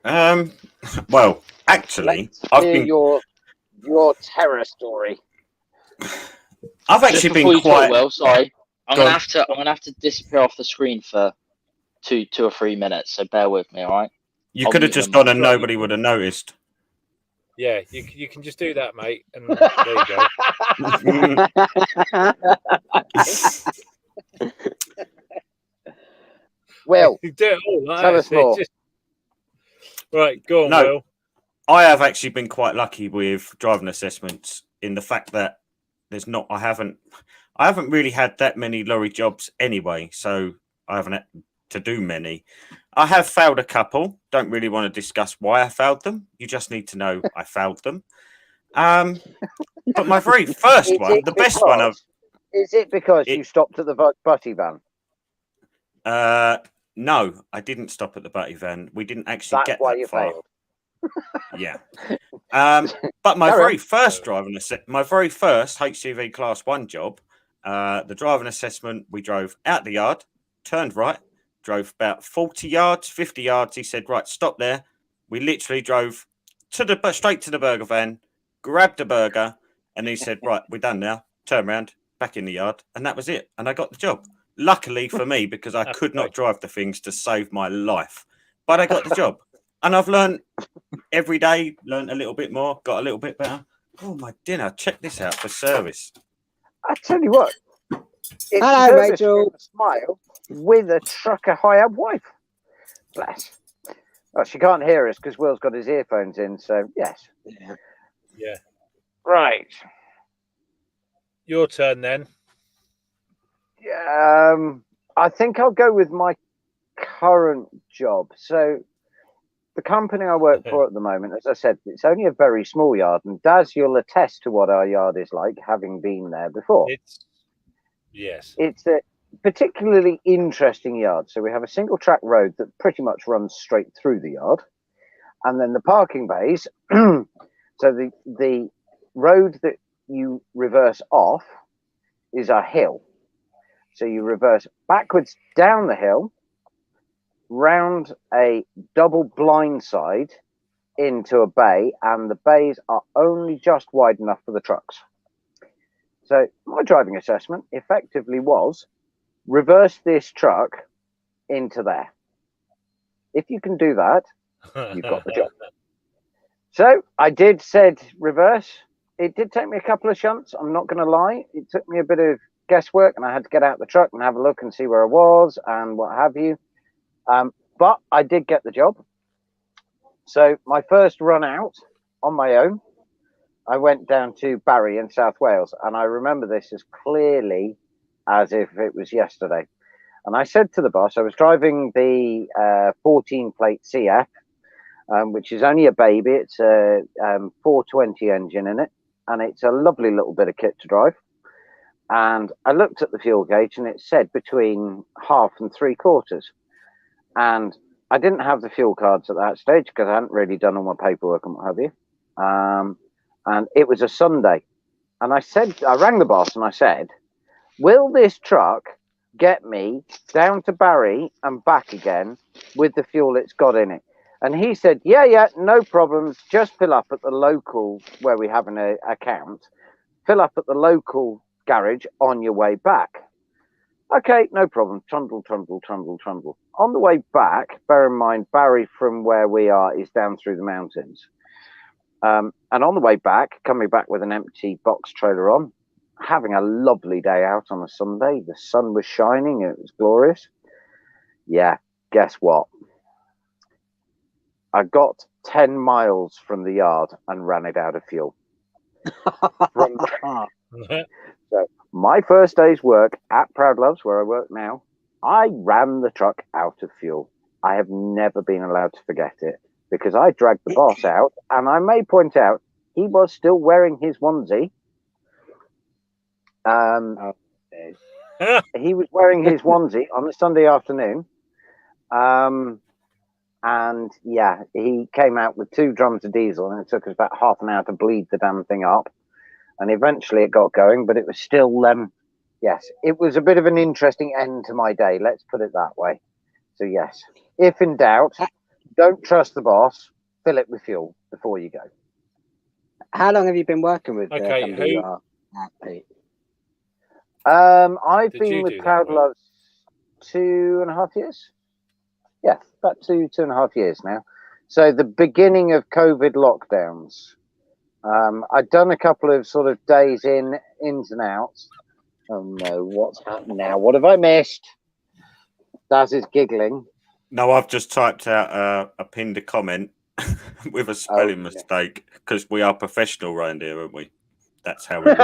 F: Well, actually,
C: Let's hear your terror story.
F: I've
D: Just
F: actually
D: before
F: been
D: you
F: quite.
D: talk, Will, sorry, I'm
F: Go
D: gonna
F: on.
D: have to disappear off the screen for two or 3 minutes. So bear with me, all right?
F: You
D: I'll
F: could have
D: mute
F: just
D: them.
F: gone and nobody would have noticed.
A: Yeah, you can just do that, mate. And there you go.
C: Will,
A: You do it all. Like
C: tell
A: that.
C: us more.
A: Right, go on,
F: No.
A: Will.
F: I have actually been quite lucky with driving assessments in the fact that I haven't really had that many lorry jobs anyway, so I haven't had to do many. I have failed a couple. Don't really want to discuss why I failed them. You just need to know I failed them. But my very first one, the best one of.
C: Is it because you stopped at the butty van?
F: No, I didn't stop at the butty van. We didn't actually
C: That's
F: get
C: why
F: that
C: you
F: far.
C: failed.
F: Yeah. But my very first HGV Class 1 job, the driving assessment, we drove out the yard, turned right, drove about 40 yards, 50 yards. He said, right, stop there. We literally drove straight to the burger van, grabbed a burger, and he said, right, we're done now. Turn around, back in the yard. And that was it. And I got the job. Luckily for me, because I could not drive the things to save my life. But I got the job. And I've learned every day, learned a little bit more, got a little bit better. Oh, my dinner. Check this out for service.
C: I tell you what. It's
B: Hello, Rachel.
C: A smile with a trucker hire wife. Bless. Oh, she can't hear us because Will's got his earphones in, so yes.
A: Yeah.
C: Right.
A: Your turn then.
C: I think I'll go with my current job. So the company I work for at the moment, as I said, it's only a very small yard, and Daz, you'll attest to what our yard is like, having been there before.
A: Yes.
C: It's a particularly interesting yard. So we have a single track road that pretty much runs straight through the yard, and then the parking bays. So the road that you reverse off is a hill. So you reverse backwards down the hill, round a double blind side into a bay, and the bays are only just wide enough for the trucks. So my driving assessment effectively was reverse this truck into there. If you can do that, you've got the job. So I said reverse. It did take me a couple of shunts. I'm not going to lie. It took me a bit of guesswork, and I had to get out the truck and have a look and see where I was and what have you. But I did get the job. So my first run out on my own, I went down to Barry in South Wales, and I remember this as clearly as if it was yesterday. And I said to the boss, I was driving the 14 plate CF, which is only a baby. It's a 420 engine in it, and it's a lovely little bit of kit to drive. And I looked at the fuel gauge, and it said between 1/2 and 3/4. And I didn't have the fuel cards at that stage because I hadn't really done all my paperwork and what have you. And it was a Sunday. And I rang the boss and I said, will this truck get me down to Barry and back again with the fuel it's got in it? And he said, yeah, no problems. Just fill up at the local where we have an account. Fill up at the local garage on your way back. Okay, no problem. Trundle. On the way back, bear in mind, Barry from where we are is down through the mountains. And on the way back, coming back with an empty box trailer on, having a lovely day out on a Sunday. The sun was shining. It was glorious. Yeah, guess what? I got 10 miles from the yard and ran it out of fuel. So my first day's work at Proud Loves, where I work now, I ran the truck out of fuel. I have never been allowed to forget it because I dragged the boss out, and I may point out he was still wearing his onesie. He was wearing his onesie on a Sunday afternoon. And yeah, he came out with 2 drums of diesel, and it took us about half an hour to bleed the damn thing up. And eventually it got going, but it was still, yes, it was a bit of an interesting end to my day. Let's put it that way. So yes, if in doubt, don't trust the boss. Fill it with fuel before you go.
B: How long have you been working with
A: Okay, who?
B: Pete?
C: I've
A: Did
C: been
A: you
C: with
A: do that,
C: Proud
A: Will?
C: Loves 2.5 years. Yeah, about 2.5 years now. So the beginning of COVID lockdowns. I'd done a couple of sort of days ins and outs. Oh no, what's happened now? What have I missed? Daz is giggling.
F: No, I've just typed out a pinned comment with a spelling mistake because we are professional around here, aren't we? That's how we roll.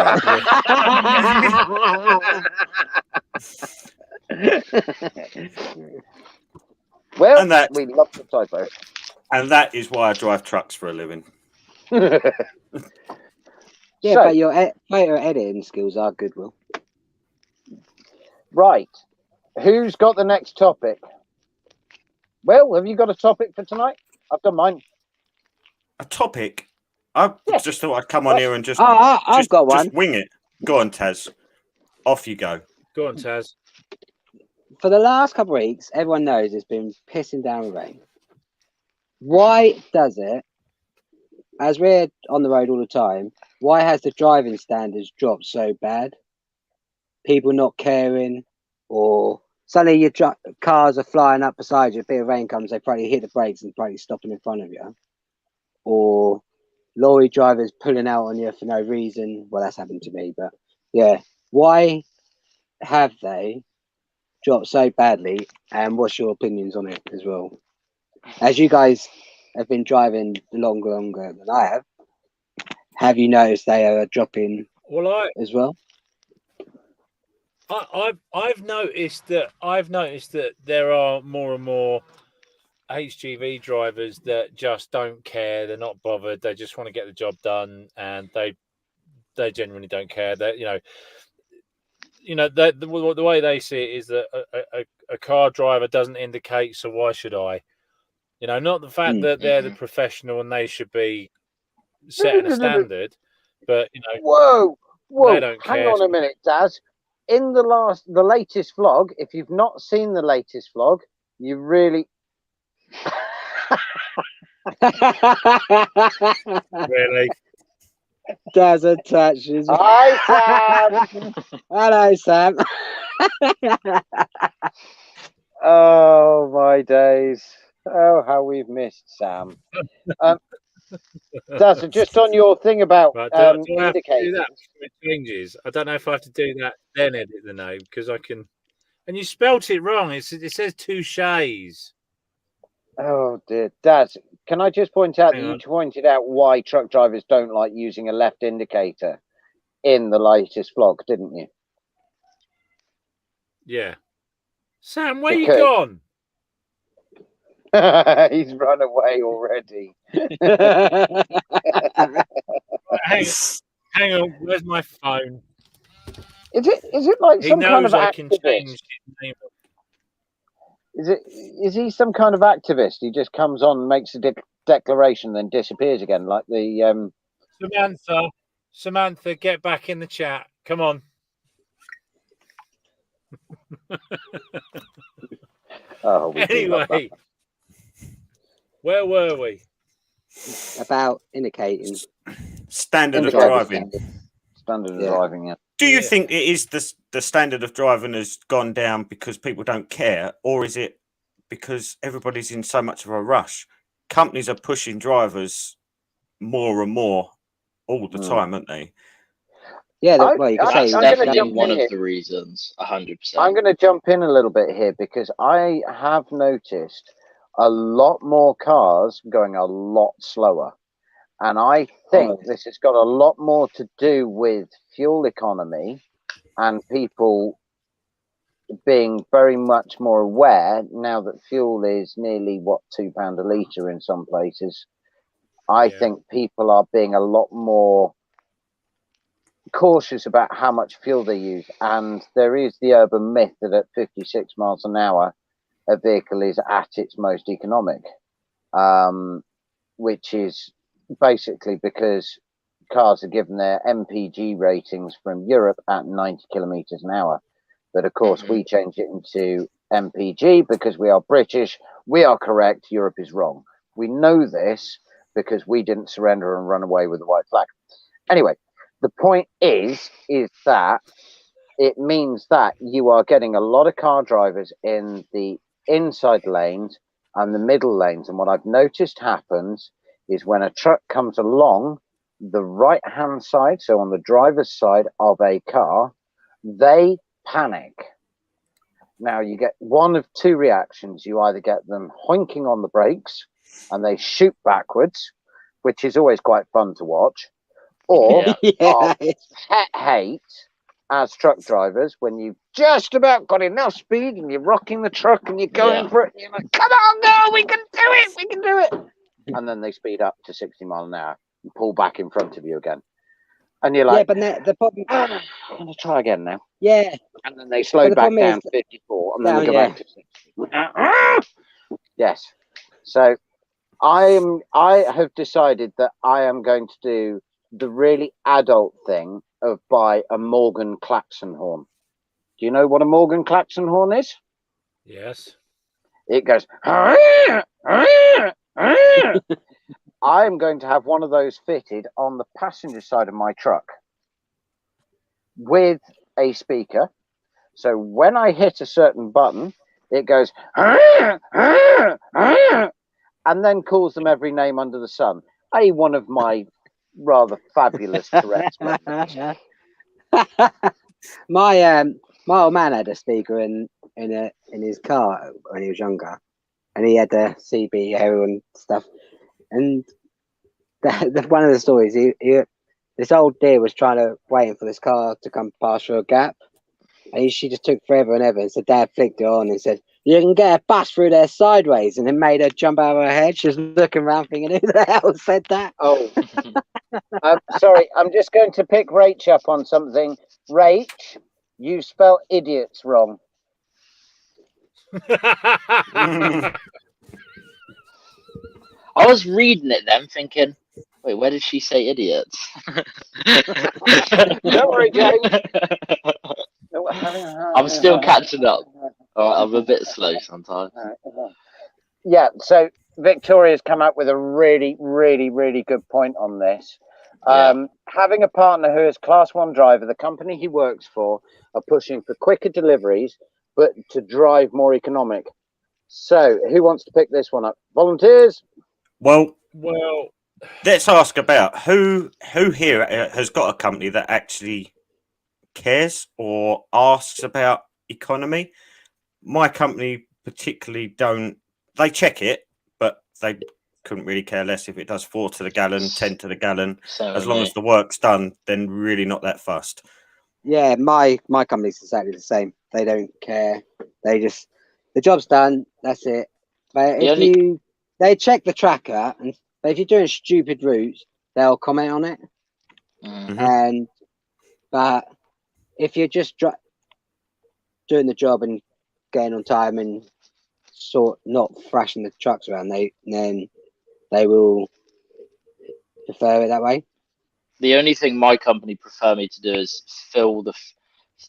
C: Well,
F: And that-
C: we love the typo.
F: And that is why I drive trucks for a living.
B: Yeah,
C: So-
B: but your photo editing skills are good, Will.
C: Right. Who's got the next topic? Well, have you got a topic for tonight? I've done mine.
F: A topic? I just thought I'd come on here and just,
B: I've got one.
F: just wing it. Go on, Taz. Off you go.
A: Go on, Taz.
B: For the last couple of weeks, everyone knows it's been pissing down with rain. Why does it, as we're on the road all the time, why has the driving standards dropped so bad? People not caring, or suddenly your cars are flying up beside you, a bit of rain comes, they probably hit the brakes and probably stopping in front of you. Or lorry drivers pulling out on you for no reason. Well, that's happened to me, but yeah. Why have they dropped so badly, and what's your opinions on it as well? As you guys have been driving longer than I have you noticed they are dropping as well?
A: I've noticed that there are more and more HGV drivers that just don't care. They're not bothered. They just want to get the job done, and they genuinely don't care. That the way they see it is that a car driver doesn't indicate. So why should I? Not the fact that they're the professional and they should be setting a standard, but
C: Whoa,
A: they don't
C: hang
A: care.
C: on a minute, Daz. In the latest vlog, if you've not seen the latest vlog, you really
A: Really?
B: Doesn't touch his.
C: Hi, Sam.
B: Hello, Sam.
C: Oh my days. Oh, how we've missed Sam. Daz, just on your thing about
A: Right, do I have to do
C: indicators.
A: that when it changes? I don't know if I have to do that then edit the name because I can. And you spelt it wrong. It says touches.
C: Oh dear, Daz. Can I just point out
A: Hang
C: that you
A: on.
C: pointed out why truck drivers don't like using a left indicator in the latest vlog, didn't you?
A: Yeah. Sam, where you
C: Because-
A: gone?
C: He's run away already.
A: Hang on. Where's my phone?
C: Is it like
A: He
C: some kind
A: knows
C: of
A: I can
C: activist?
A: change his name.
C: Is he some kind of activist? He just comes on, makes a declaration, then disappears again, like the
A: Samantha, get back in the chat. Come on.
C: Oh, we do love that.
A: Anyway, where were we?
B: About indicating.
F: Standard of
C: Indicator
F: driving.
C: Standard of
B: Yeah.
C: driving, yeah.
F: Do you
A: Yeah.
F: think it is the standard of driving has gone down because people don't care, or is it because everybody's in so much of a rush? Companies are pushing drivers more and more all the time, aren't they?
B: Yeah,
C: I-
B: well, you can
C: I-
B: say
C: I'm
B: that's
C: gonna
D: Definitely
C: jump
D: one
C: in
D: of
C: here.
D: the reasons. 100%.
C: I'm going to jump in a little bit here because I have noticed a lot more cars going a lot slower. And I think this has got a lot more to do with fuel economy and people being very much more aware now that fuel is nearly, £2 a litre in some places. I
A: Yeah.
C: think people are being a lot more cautious about how much fuel they use, and there is the urban myth that at 56 miles an hour a vehicle is at its most economic, which is basically because cars are given their MPG ratings from Europe at 90 kilometers an hour, but of course we change it into MPG because we are British, we are correct, Europe is wrong. We know this because we didn't surrender and run away with the white flag. Anyway, the point is that it means that you are getting a lot of car drivers in the inside lanes and the middle lanes. And what I've noticed happens is when a truck comes along the right-hand side, so on the driver's side of a car, they panic. Now, you get one of two reactions. You either get them hoinking on the brakes and they shoot backwards, which is always quite fun to watch, or
B: Yeah.
C: pet hate as truck drivers when you've just about got enough speed and you're rocking the truck and you're going for it and you're like, come on, girl, we can do it, we can do it. And then they speed up to 60 miles an hour and pull back in front of you again. And you're like,
B: but the problem.
C: I'm going to try again now.
B: Yeah,
C: And then they slow
B: the
C: back
B: problem
C: down
B: is-
C: to 54 and then they
B: down,
C: go back to 60. Yes. So I have decided that I am going to do the really adult thing of buy a Morgan klaxon horn. Do you know what a Morgan klaxon horn is?
A: Yes.
C: It goes. I am going to have one of those fitted on the passenger side of my truck with a speaker. So when I hit a certain button, it goes and then calls them every name under the sun. One of my rather fabulous Tourette's moments.
B: my old man had a speaker in his car when he was younger, and he had the CB heroin stuff. And one of the stories, this old dear was waiting for this car to come past through a gap, and she just took forever and ever. And so Dad flicked it on and said, You can get a bus through there sideways, and it made her jump out of her head. She was looking around thinking, who the hell said that?
C: Oh, sorry. I'm just going to pick Rach up on something. Rach, you spell idiots wrong.
D: I was reading it then, thinking, wait, where did she say idiots?
C: Don't worry, James.
D: I'm still catching up. All right, I'm a bit slow sometimes.
C: Yeah, so Victoria's come up with a really, really, really good point on this. Having a partner who is Class 1 driver, the company he works for are pushing for quicker deliveries, but to drive more economic. So, who wants to pick this one up? Volunteers?
F: Well,
A: Well,
F: let's ask about who here has got a company that actually cares or asks about economy. My company particularly don't. They check it, but they couldn't really care less if it does 4 to the gallon, 10 to the gallon.
D: So
F: As long as the work's done, then really not that fussed.
B: Yeah, my company's exactly the same. They don't care. They just the job's done. That's it. But they check the tracker, but if you're doing stupid routes, they'll comment on it.
F: Mhm.
B: But if you're just doing the job and getting on time and not thrashing the trucks around, then they will prefer it that way.
D: The only thing my company prefer me to do is fill the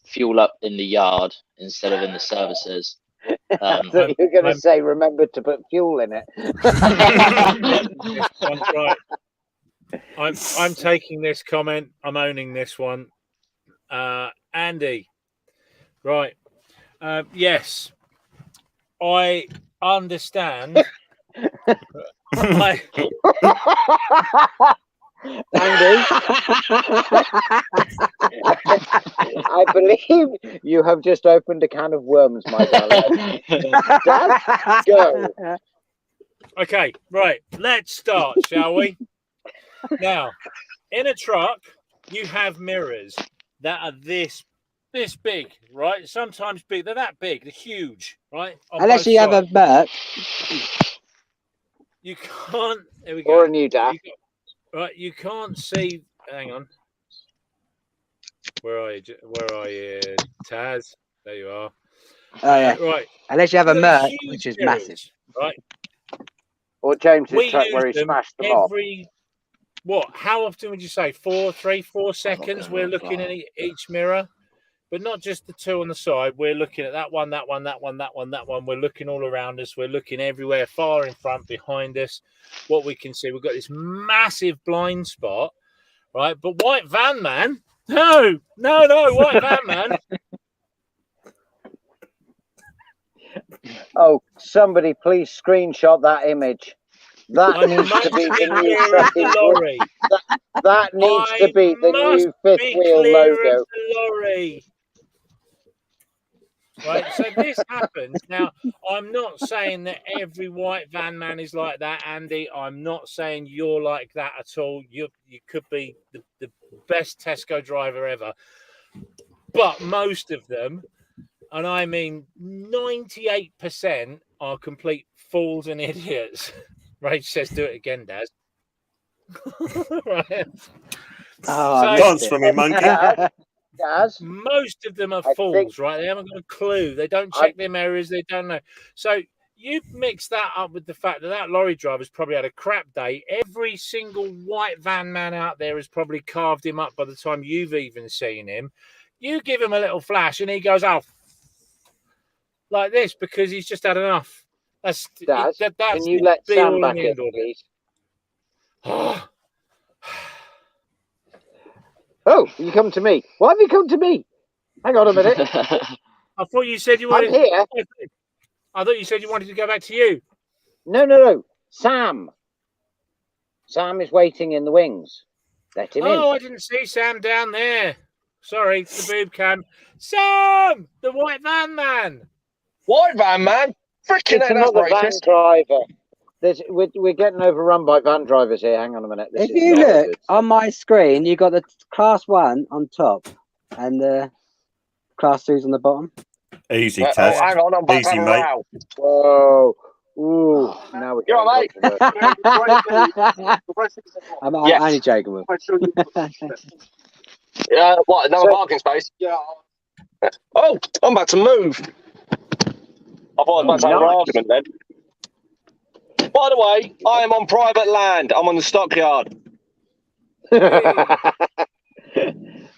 D: fuel up in the yard instead of in the services.
C: I thought you were going to say, remember to put fuel in it.
A: Right. I'm taking this comment. I'm owning this one. Andy. Right. Yes. I understand.
C: Andy, I believe you have just opened a can of worms, my darling. Dad, go.
A: Okay, right. Let's start, shall we? Now, in a truck, you have mirrors that are this big, right? Sometimes big. They're that big. They're huge, right?
B: Unless you have a Merc.
A: You can't. There we go.
C: Or a new dad.
A: Right, you can't see. Hang on. Where are you, Taz? There you are.
B: Oh yeah.
A: Right.
B: Unless you have a Merc, which is
A: mirrors,
B: massive.
A: right?
C: Or James's
A: We
C: truck
A: use
C: where he
A: them
C: smashed them off.
A: What? How often would you say? 4 seconds. We're looking at each mirror, but not just the two on the side. We're looking at that one, that one, that one, that one, that one. We're looking all around us. We're looking everywhere, far in front, behind us. What we can see, we've got this massive blind spot, right? But white van man, no, white van man.
C: Oh, somebody please screenshot that image. That needs to be the new trucking
A: lorry.
C: That needs to be the new fifth wheel logo.
A: Lorry. Right, so this happens. Now, I'm not saying that every white van man is like that, Andy. I'm not saying you're like that at all. You could be the best Tesco driver ever. But most of them, and I mean 98%, are complete fools and idiots. Rach says, do it again, Daz. Right.
B: Oh,
F: Dance for me, monkey.
C: Daz?
A: Most of them are fools, right? They haven't got a clue. They don't check their mirrors. They don't know. So you mix that up with the fact that lorry driver's probably had a crap day. Every single white van man out there has probably carved him up by the time you've even seen him. You give him a little flash and he goes, oh, like this, because he's just had enough. That's
C: Daz,
A: that's
C: can you let Sam back in, please? Oh, you come to me. Why have you come to me? Hang on a minute.
A: I thought you said you wanted.
C: I'm here.
A: I thought you said you wanted to go back to you.
C: No. Sam. Sam is waiting in the wings. Let him in.
A: Oh, I didn't see Sam down there. Sorry, the boob cam. Sam, the white van man.
G: White van man? Freaking
C: It's
G: hell, that's
C: another van
G: racist.
C: driver. We're getting overrun by van drivers here. Hang on a minute.
B: If you look on my screen, you got the Class 1 on top and the Class 2s on the bottom.
F: Easy,
G: Oh,
F: Taz.
G: hang on, I'm about to
F: Easy,
G: have a
F: mate.
G: row.
C: Whoa. Ooh. Now we're
G: You all right,
C: getting controversial.
B: I'm
G: Yes.
B: only joking with.
G: What, another parking space? Yeah. Oh, I'm about to move. I thought I was about to have an argument then. By the way, I am on private land. I'm on the stockyard.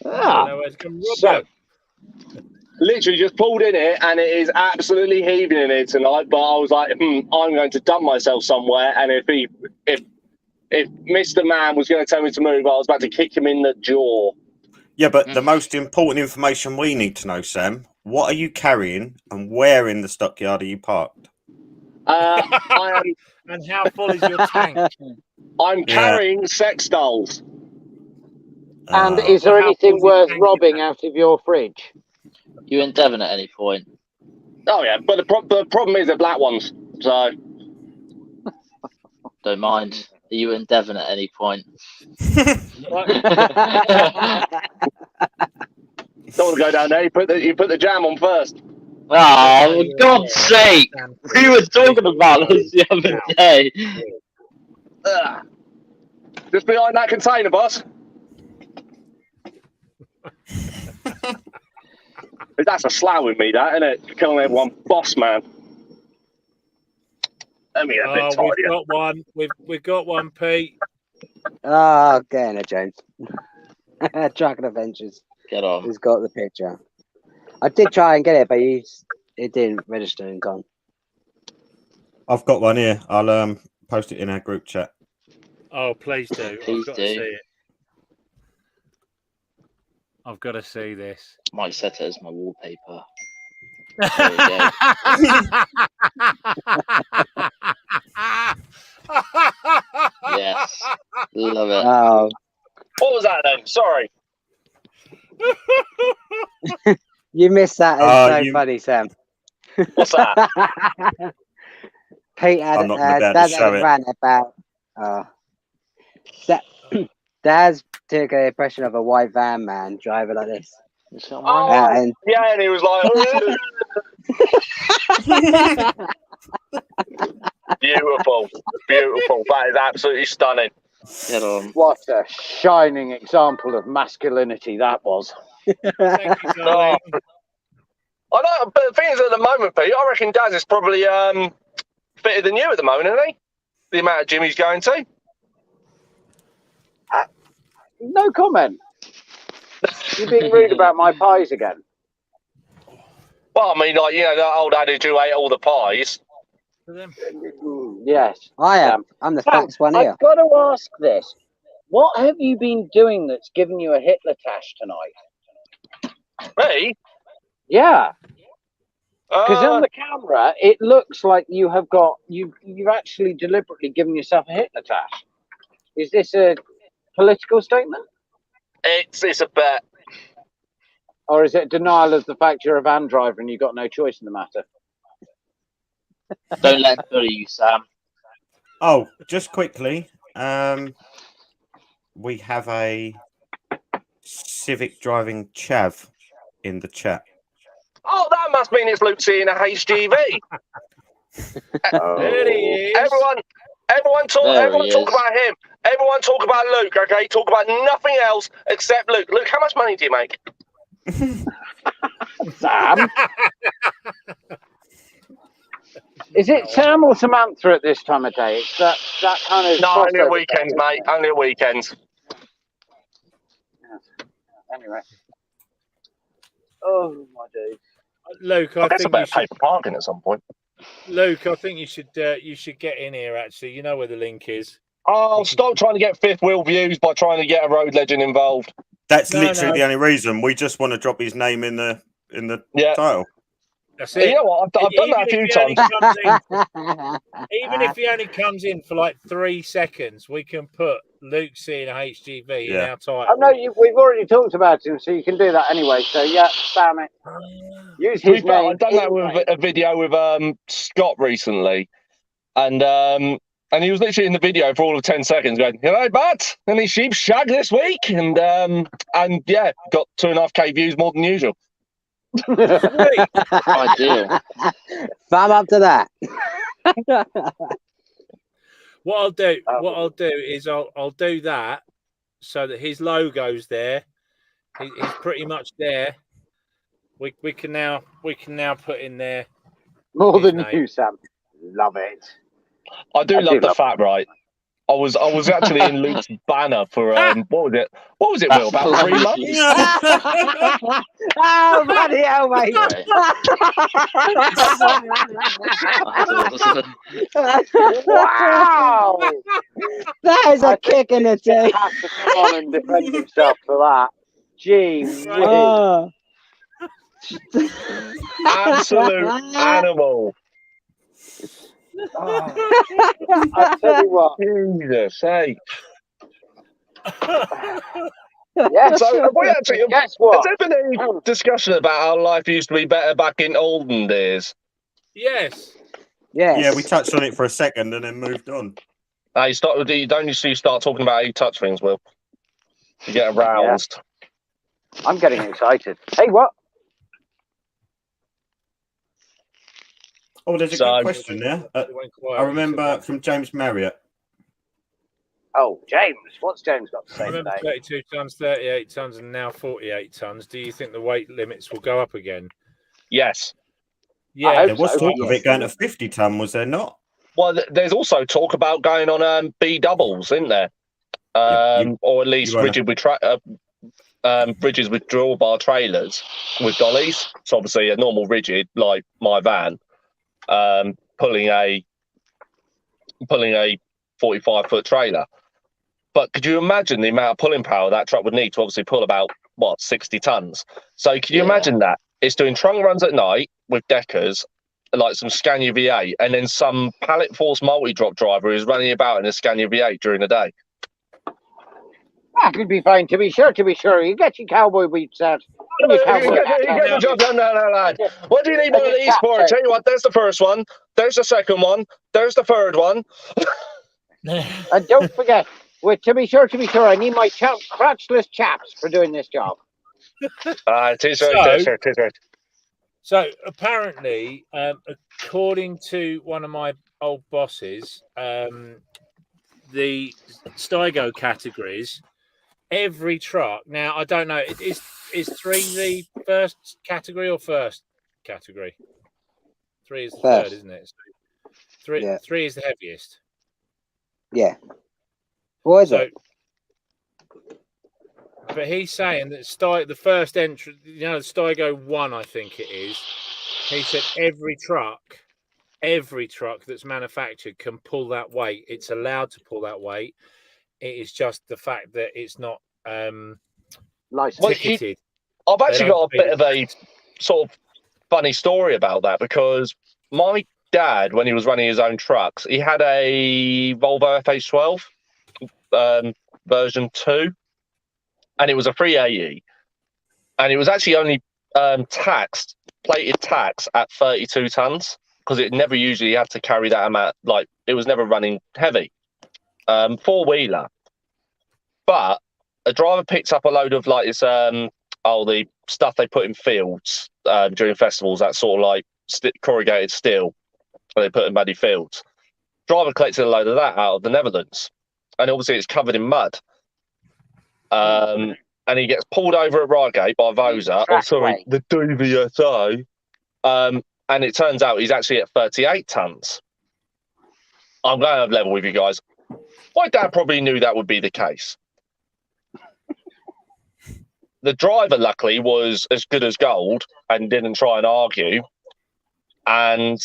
B: Ah,
G: So, literally just pulled in it, and it is absolutely heaving in here tonight. But I was like, I'm going to dump myself somewhere. And if Mr. Man was going to tell me to move, I was about to kick him in the jaw.
F: Yeah, but the most important information we need to know, Sam, what are you carrying and where in the stockyard are you parked?
G: I am.
A: And how full is your tank?
G: I'm carrying sex dolls.
C: And
F: Oh.
C: is there
A: Well, how
C: anything
A: full is your
C: worth
A: tank?
C: robbing out of your fridge?
D: You in Devon at any point?
G: Oh yeah, but the problem is they're black ones. So
D: Don't mind. Are you in Devon at any point?
A: What?
G: don't want to go down there. You put the jam on first.
D: Oh, for God's sake! We were talking about this the other day.
G: Ugh. Just behind that container, boss. That's a slough with me, that, isn't it? Killing everyone, boss man. Let me a bit
A: We've
G: tidier.
A: got one. We've got one, Pete.
B: oh, getting it, James. Trucking Adventures.
D: Get on.
B: Who's got the picture? I did try and get it, but it didn't register in time.
F: I've got one here. I'll post it in our group chat.
A: Oh, please do.
D: Please
A: I've got
D: do.
A: to see it. I've got to see this.
D: Might set it as my wallpaper. There we go. Yes. Love it.
B: Oh,
G: What was that then? Sorry.
B: you missed that. It's so funny, Sam.
G: What's that?
B: Pete had
F: I'm not gonna be able to
B: Dad
F: show
B: had a
F: it.
B: rant about Dad's took an impression of a white van man driving like this.
G: Oh,
B: And
G: yeah, and he was like, beautiful, beautiful. That is absolutely stunning.
D: Get on.
C: What a shining example of masculinity that was.
A: Thank you, darling.
G: I know, but the thing is, at the moment, Pete, I reckon Daz is probably fitter than you at the moment, isn't he? The amount of gym he's going to.
C: No comment. You're being rude about my pies again.
G: Well, I mean, like, you know, that old adage who ate all the pies.
C: Yes.
B: I am. I'm the fattest one here.
C: I've got to ask this. What have you been doing that's given you a Hitler tash tonight?
G: Me?
C: Yeah. Because on the camera, it looks like you have got you've actually deliberately given yourself a Hitler tash. Is this a political statement,
G: it's a bet.
C: or is it denial of the fact you're a van driver and you've got no choice in the matter?
D: Don't let him bully you, Sam.
F: Oh, just quickly, we have a Civic driving chav in the chat.
G: Oh, that must mean it's Luke seeing a HGV.
A: There he is.
G: Everyone talk about him. Everyone talk about Luke, okay? Talk about nothing else except Luke. Luke, how much money do you make?
C: Sam? Is it Sam or Samantha at this time of day? It's that kind of...
G: No, only at
C: crossover
G: weekends,
C: thing.
G: mate. Only at weekends.
C: Anyway. Oh, my days.
A: Luke,
G: I
A: I
G: guess I
A: think
G: better
A: you
G: pay
A: should.
G: for parking at some point.
A: Luke, I think you should get in here. Actually, you know where the link is.
G: Oh, stop trying to get fifth wheel views by trying to get a road legend involved.
F: That's
A: No,
F: literally
A: no.
F: the only reason. We just want to drop his name in the
G: Yeah.
F: title.
A: That's
G: You
A: it.
G: know what? I've done that a few times.
A: Even if he only comes in for like 3 seconds, we can put Luke seeing a HGV in our title.
C: I know we've already talked about him, so you can do that anyway. So, yeah, Sam it. Use his name.
G: I've done that with a video with Scott recently. And he was literally in the video for all of 10 seconds going, "Hello, Bat, any sheep shag this week?" And yeah, got 2.5K views more than usual.
A: Sweet.
D: Ideal.
B: Thumb up to that.
A: What I'll do is I'll do that so that his logo's there. He's pretty much there. We can now put in there.
C: More
A: his
C: than
A: name.
C: you, Sam. Love it.
G: I do love the
C: love
G: fact, right? I was actually in Luke's banner for what was it? What was it, Will? About 3 months?
B: Oh, bloody hell, mate.
C: Wow!
B: That is a kick in the
C: He
B: teeth.
C: has to come on and defend himself for that. Gee whiz.
B: Oh.
G: Absolute animal.
C: I tell you what.
G: Jesus, hey.
C: Yes.
G: So have we actually,
C: Guess
G: has
C: what?
G: there been any discussion about how life used to be better back in olden days?
A: Yes.
B: Yes.
F: Yeah, we touched on it for a second and then moved on.
G: You don't usually start talking about how you touch things, Will. You get aroused.
C: I'm getting excited. Hey, what?
F: Oh, there's a
G: So-
F: good question there.
A: It went quiet
F: I
A: when you said
F: remember
A: that.
F: from James Marriott.
C: Oh, James. What's James got to
A: I
C: say
A: remember
C: today?
A: 32 tons, 38 tons, and now 48 tons. Do you think the weight limits will go up again?
G: Yes.
A: Yeah.
F: There was
C: so,
F: talk of
C: yes.
F: it going to 50 ton, was there not?
G: Well, there's also talk about going on B doubles, isn't there? Or at least
F: you wanna-
G: bridges with drawbar trailers with dollies. So obviously a normal rigid like my van, pulling a 45-foot trailer. But could you imagine the amount of pulling power that truck would need to obviously pull about 60 tons? So can you imagine that it's doing trunk runs at night with deckers, like some Scania V8, and then some pallet force multi-drop driver who's running about in a Scania V8 during the day?
C: That could be fine, to be sure, to be sure. You get your cowboy boots out. And your
G: You
C: cowboy
G: get
C: hat
G: the
C: on.
G: job done now, lad. What do you need one of
C: And your
G: these for? I
C: cap
G: tell you what, there's the first one, there's the second one, there's the third one.
C: And don't forget, to be sure, I need my crotchless chaps for doing this job.
G: It is right.
A: So apparently, according to one of my old bosses, the Steigo categories, every truck. Now I don't know. Is 3 the first category or first category? 3 is the
B: First.
A: third, isn't it? So 3
B: Yeah.
A: 3 is the heaviest.
B: Yeah. What is
A: So,
B: it?
A: but he's saying that the first entry, the Steigo 1, I think it is. He said every truck that's manufactured can pull that weight. It's allowed to pull that weight. It is just the fact that it's not ticketed.
G: I've actually
A: They don't
G: got a
A: pay
G: bit of a sort of funny story about that, because my dad, when he was running his own trucks, he had a Volvo FH12 version 2, and it was a 380, and it was actually only plated tax at 32 tons, because it never usually had to carry that amount. Like, it was never running heavy, 4-wheeler. But a driver picked up a load of like this the stuff they put in fields during festivals, that sort of like corrugated steel that they put in muddy fields. Driver collected a load of that out of the Netherlands, and obviously it's covered in mud. And he gets pulled over at Reigate by Vosa, the DVSA, and it turns out he's actually at 38 tons. I'm going to level with you guys. My dad probably knew that would be the case. The driver, luckily, was as good as gold and didn't try and argue. And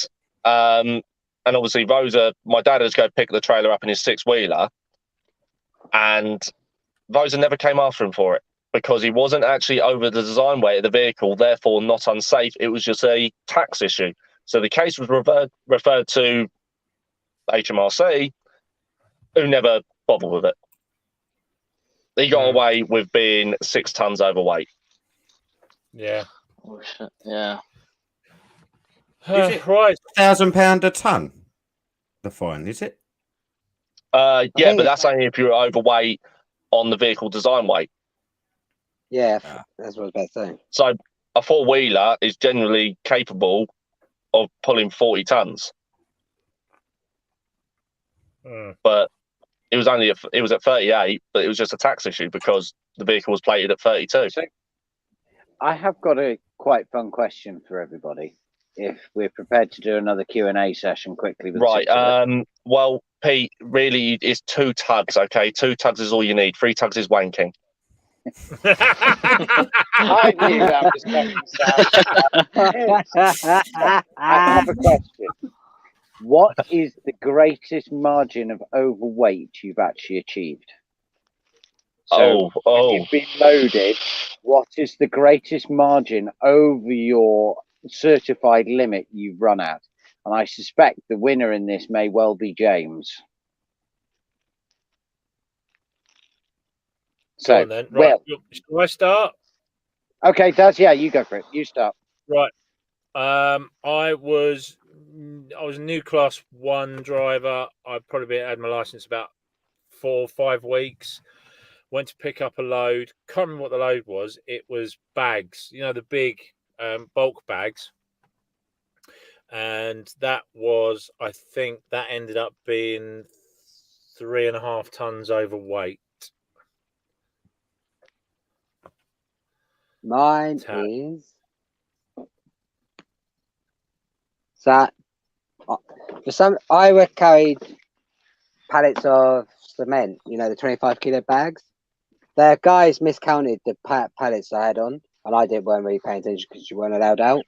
G: obviously, Vosa, my dad has to go pick the trailer up in his 6-wheeler, and Vosa never came after him for it, because he wasn't actually over the design weight of the vehicle, therefore not unsafe. It was just a tax issue. So the case was referred to HMRC, who never bothered with it. He got away with being 6 tons overweight.
A: Yeah.
D: Oh, shit. Yeah.
F: Is it
A: Right.
F: £1,000 a ton? The fine, is it?
G: Yeah,
B: think
G: but that's only if you're overweight on the vehicle design weight.
B: Yeah, that's what I was about to say.
G: So a four-wheeler is generally capable of pulling 40 tons. But it was at 38, but it was just a tax issue because the vehicle was plated at 32.
C: So, I have got a quite fun question for everybody. If we're prepared to do another Q&A session quickly. With
G: Right. Well, Pete, really, it's 2 tugs. Okay, 2 tugs is all you need. 3 tugs is wanking.
C: I knew that was coming, Sam. I have a question. What is the greatest margin of overweight you've actually achieved? So when you've been loaded, what is the greatest margin over your certified limit you've run at? And I suspect the winner in this may well be James.
A: So, go on then. Right. Shall I start?
C: Okay, Daz, yeah, you go for it. You start.
A: Right. I was a new class 1 driver. I'd probably had my license about 4 or 5 weeks. Went to pick up a load. Can't remember what the load was. It was bags, the big bulk bags. And that was, I think that ended up being 3.5 tons overweight.
B: Mine is that for some I carried pallets of cement, the 25 kilo bags. The guys miscounted the pallets I had on, and I weren't really paying attention because you weren't allowed out.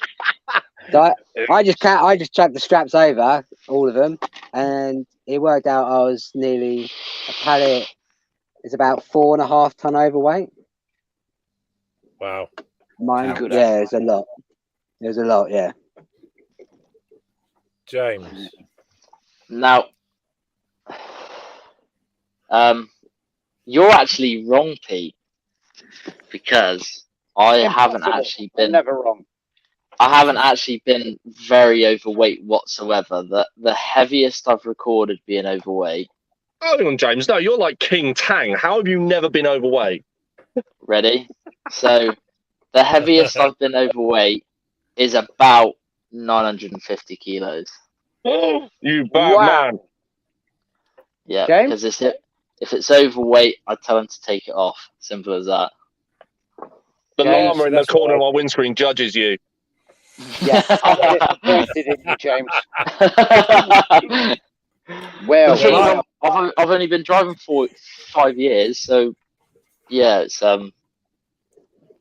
B: So I just chucked the straps over all of them, and it worked out I was nearly a pallet is about 4.5 ton overweight.
A: Wow.
B: Mine, yeah, it's a lot. There's a lot, yeah.
A: James.
D: Now, you're actually wrong, Pete, because I haven't actually been
C: never wrong.
D: I haven't actually been very overweight whatsoever. The heaviest I've recorded being overweight.
G: Hold on, James. No, you're like King Tang. How have you never been overweight?
D: Ready? So the heaviest I've been overweight is about 950 kilos.
G: You bad man.
D: Yeah,
C: James?
D: because if it's overweight, I tell him to take it off. Simple as that.
G: The
C: James,
G: llama in the corner of my windscreen judges you.
C: Yeah, I'm disappointed in you, James. Well,
D: I've only been driving for 5 years, so yeah, it's
F: Well,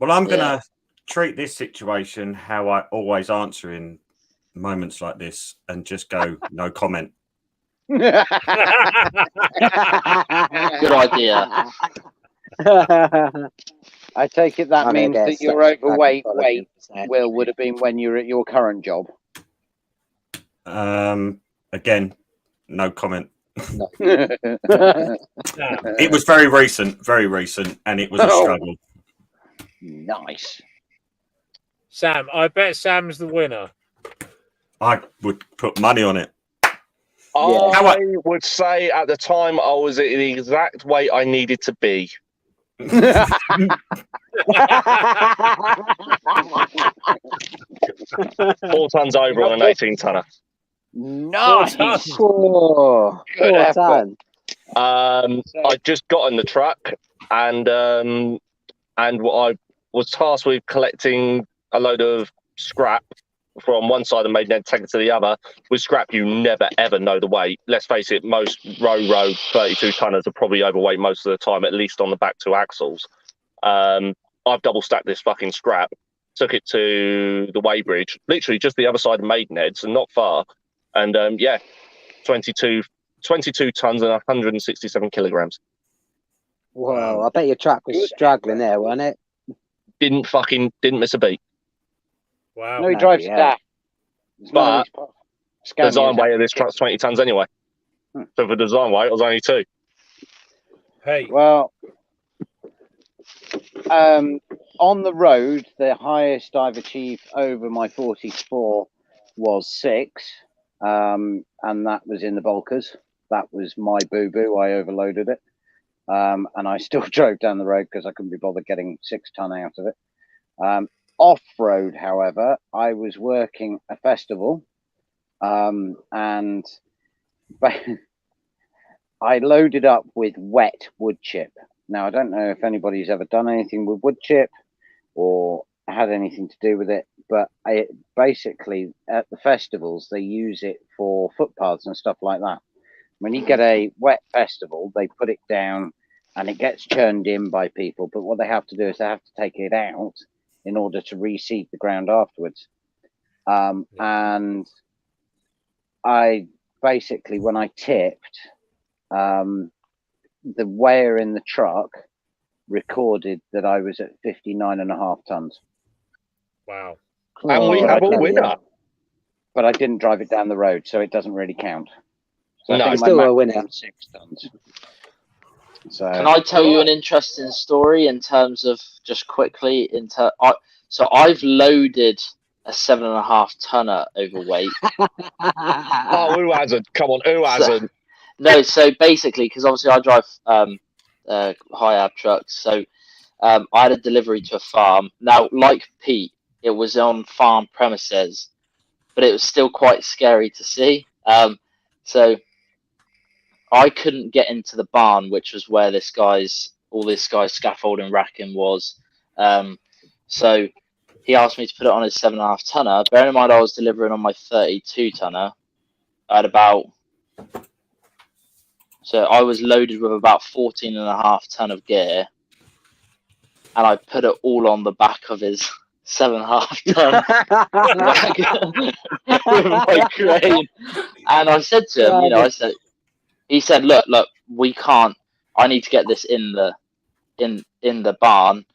F: I'm gonna treat this situation how I always answer in moments like this, and just go no comment.
D: Good idea.
C: I take it that means that your overweight weight, Will, would have been when you were at your current job.
F: Again, no comment.
B: No.
F: It was very recent, and it was a struggle.
C: Nice.
A: Sam, I bet Sam's the winner.
F: I would put money on it.
G: I would say at the time I was at the exact weight I needed to be. 4 tons over on an 18 tonner.
C: Nice.
B: 4 ton.
G: I just got in the truck, and what I was tasked with collecting a load of scrap from one side of Maidenhead, take it to the other. With scrap, you never ever know the weight. Let's face it, most row 32 tonners are probably overweight most of the time, at least on the back 2 axles. I've double stacked this fucking scrap, took it to the weighbridge, literally just the other side of Maidenhead, so not far. And 22 tons and 167 kilograms.
B: Whoa, I bet your truck was struggling there, wasn't it?
G: Didn't miss a beat.
A: Wow.
C: No, he drives daft.
G: But the design weight of this truck's 20 tons anyway. So for design weight, it was only 2.
A: Hey.
C: Well, on the road, the highest I've achieved over my 44 was 6. And that was in the bulkers. That was my boo-boo. I overloaded it. And I still drove down the road because I couldn't be bothered getting 6 ton out of it. off-road, however, I was working a festival, and I loaded up with wet wood chip. Now, I don't know if anybody's ever done anything with wood chip or had anything to do with it, but basically at the festivals, they use it for footpaths and stuff like that. When you get a wet festival, they put it down and it gets churned in by people. But what they have to do is they have to take it out in order to reseed the ground afterwards. And I basically, when I tipped, the weigher in the truck recorded that I was at 59.5 tons.
A: Wow.
G: And we have a winner.
C: But I didn't drive it down the road, so it doesn't really count. So
G: No,
C: I think
B: still
C: my
B: a
C: max
B: winner.
C: was 6 tons. So
D: Can I tell you an interesting story in terms of just quickly? So I've loaded a 7.5 tonner overweight.
G: Oh, who hasn't? Come on, who hasn't?
D: No, so basically, because obviously I drive high ab trucks, so I had a delivery to a farm. Now, like Pete, it was on farm premises, but it was still quite scary to see. So I couldn't get into the barn, which was where all this guy's scaffolding racking was. So he asked me to put it on his 7.5 tonner. Bearing in mind I was delivering on my 32 tonner. So I was loaded with about 14.5 ton of gear, and I put it all on the back of his 7.5 ton wagon with my crane. And I said to him, he said, look, we can't. I need to get this in the barn.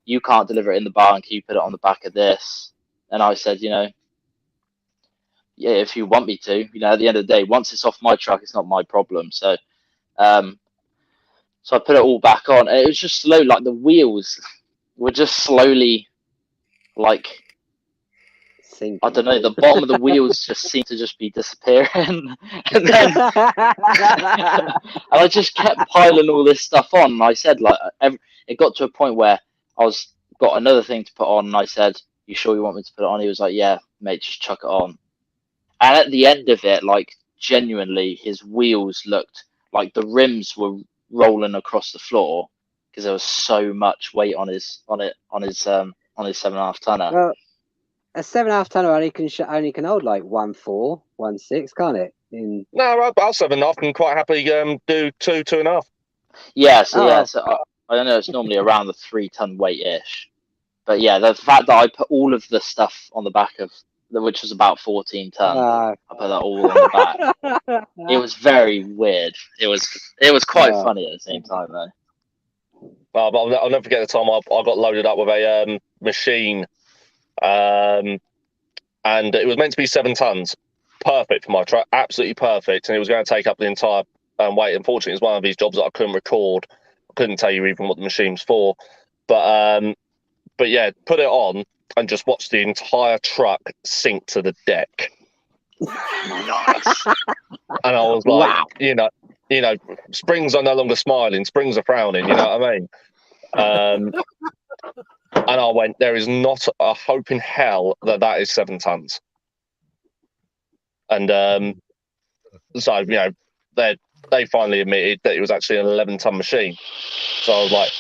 D: You can't deliver it in the barn. Can you put it on the back of this? And I said, yeah, if you want me to. At the end of the day, once it's off my truck, it's not my problem. So I put it all back on. And it was just slow. Like the wheels were just slowly, like,
B: Sinking.
D: I don't know. The bottom of the wheels just seemed to just be disappearing, and then and I just kept piling all this stuff on. And I said, like, it got to a point where got another thing to put on, and I said, "You sure you want me to put it on?" He was like, "Yeah, mate, just chuck it on." And at the end of it, like, genuinely, his wheels looked like the rims were rolling across the floor because there was so much weight on his 7.5 tonner.
B: Well, a 7.5 tonner only can hold like 1.4, 1.6, can't it?
G: No, I'll 7.5 and quite happily do 2.5.
D: Yeah, so I don't know. It's normally around the 3 ton weight ish, but yeah, the fact that I put all of the stuff on the back of which was about 14 ton, I put that all on the back. It was very weird. It was quite funny at the same time though.
G: But I'll never forget the time I got loaded up with a machine, and it was meant to be 7 tons, perfect for my truck, absolutely perfect, and it was going to take up the entire weight. Unfortunately, it's one of these jobs that I couldn't record. I couldn't tell you even what the machine's for, but yeah, put it on and just watch the entire truck sink to the deck. Nice. And I was like, wow. Springs are no longer smiling, springs are frowning, you know what I mean? And I went, there is not a hope in hell that is 7 tons. And so, they finally admitted that it was actually an 11-ton machine. So I was like,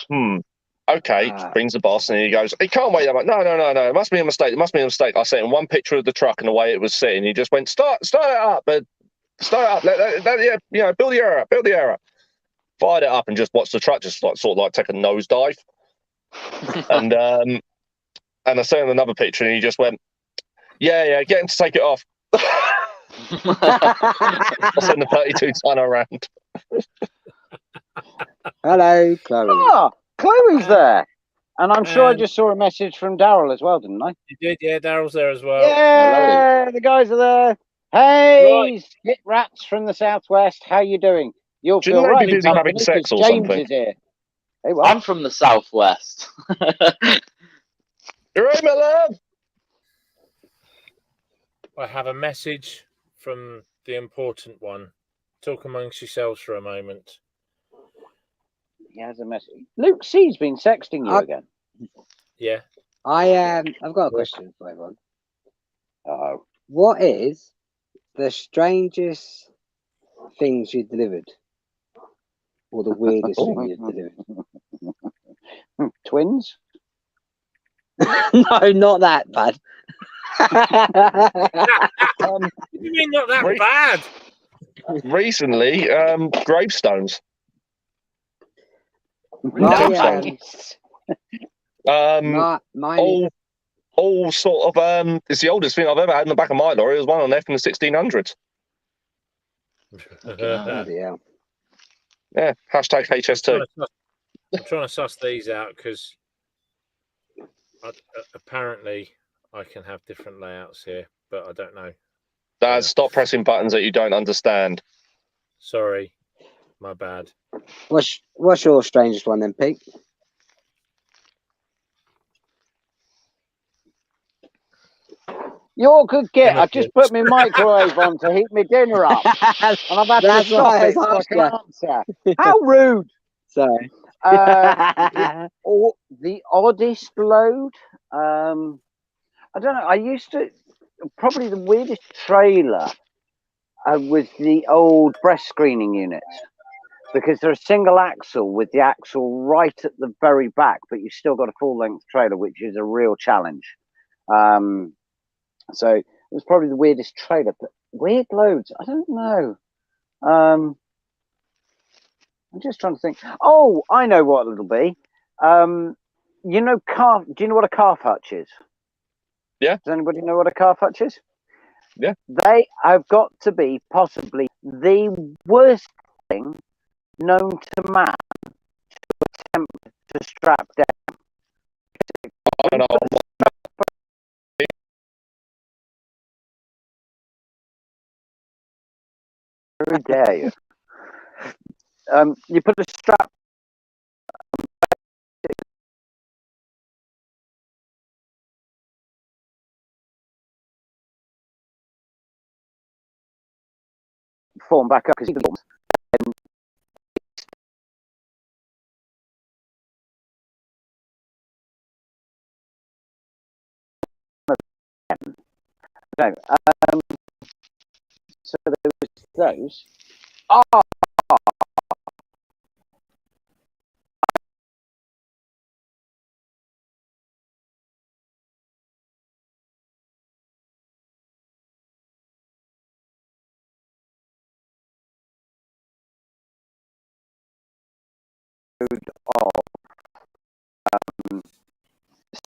G: okay, brings the boss, and he goes, it can't wait that much. No, it must be a mistake. It must be a mistake. I sent him one picture of the truck and the way it was sitting. He just went, start it up, but start it up. Build the air up. Fired it up and just watched the truck just sort of take a nosedive. And I sent him another picture, and he just went, yeah, get him to take it off. I sent the 32 ton around.
B: Hello, Chloe.
C: Chloe's there. And I'm sure I just saw a message from Daryl as well, didn't I?
A: You did, yeah. Daryl's there as well.
C: Yeah,
D: Hello.
C: the guys are there. Hey,
A: Right.
C: Skip Rats from the Southwest. How you doing? You'll
G: Shouldn't
C: feel
G: they
C: right
G: be
C: in
G: busy having
C: company
G: sex
C: because
G: or
C: James
G: something?
C: is here. Hey, what?
D: I'm from the Southwest.
G: You're right, my love.
A: I have a message from the important one. Talk amongst yourselves for a moment.
C: He has a message. Luke C's been sexting you again.
A: Yeah.
B: I've got a question for everyone. What is the strangest things you delivered, or the weirdest thing you delivered?
C: Twins?
B: No, not that bad.
A: What do you mean not that
G: Right.
A: bad?
G: Recently, gravestones.
B: My, mine
G: all sort of it's the oldest thing I've ever had in the back of my lorry. It was one on there from the 1600s.
B: bloody hell.
G: Yeah, hashtag HST.
A: I'm trying to suss these out because apparently I can have different layouts here, but I don't know.
G: Dad, stop pressing buttons that you don't understand.
A: Sorry, my bad.
B: What's your strangest one then, Pete?
C: You're a good get. I just put my microwave on to heat my dinner up, and I've had to stop it so I can answer. How rude!
B: Sorry.
C: Or the oddest load. I don't know. I used to probably the weirdest trailer was the old breast screening units, because they're a single axle with the axle right at the very back, but you've still got a full length trailer, which is a real challenge. So it was probably the weirdest trailer, but weird loads, I don't know. I'm just trying to think. Oh, I know what it'll be. Do you know what a calf hutch is?
G: Yeah.
C: Does anybody know what a calf hutch is?
G: Yeah.
C: They have got to be possibly the worst thing known to man to attempt to strap down.
G: I don't know.
C: How dare you? You put a strap. Form back up because no. So there was those. Oh,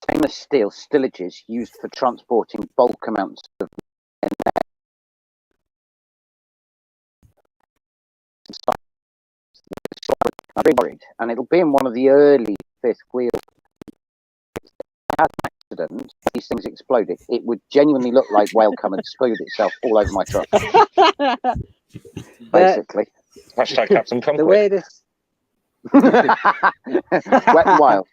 C: stainless steel stillages used for transporting bulk amounts of I'm very worried, and it'll be in one of the early fifth wheel. Had an accident, these things exploded. It would genuinely look like whale cum had spewed itself all over my truck. Basically.
G: Hashtag Captain Come
B: The
G: Quick.
B: weirdest.
C: Wet and wild.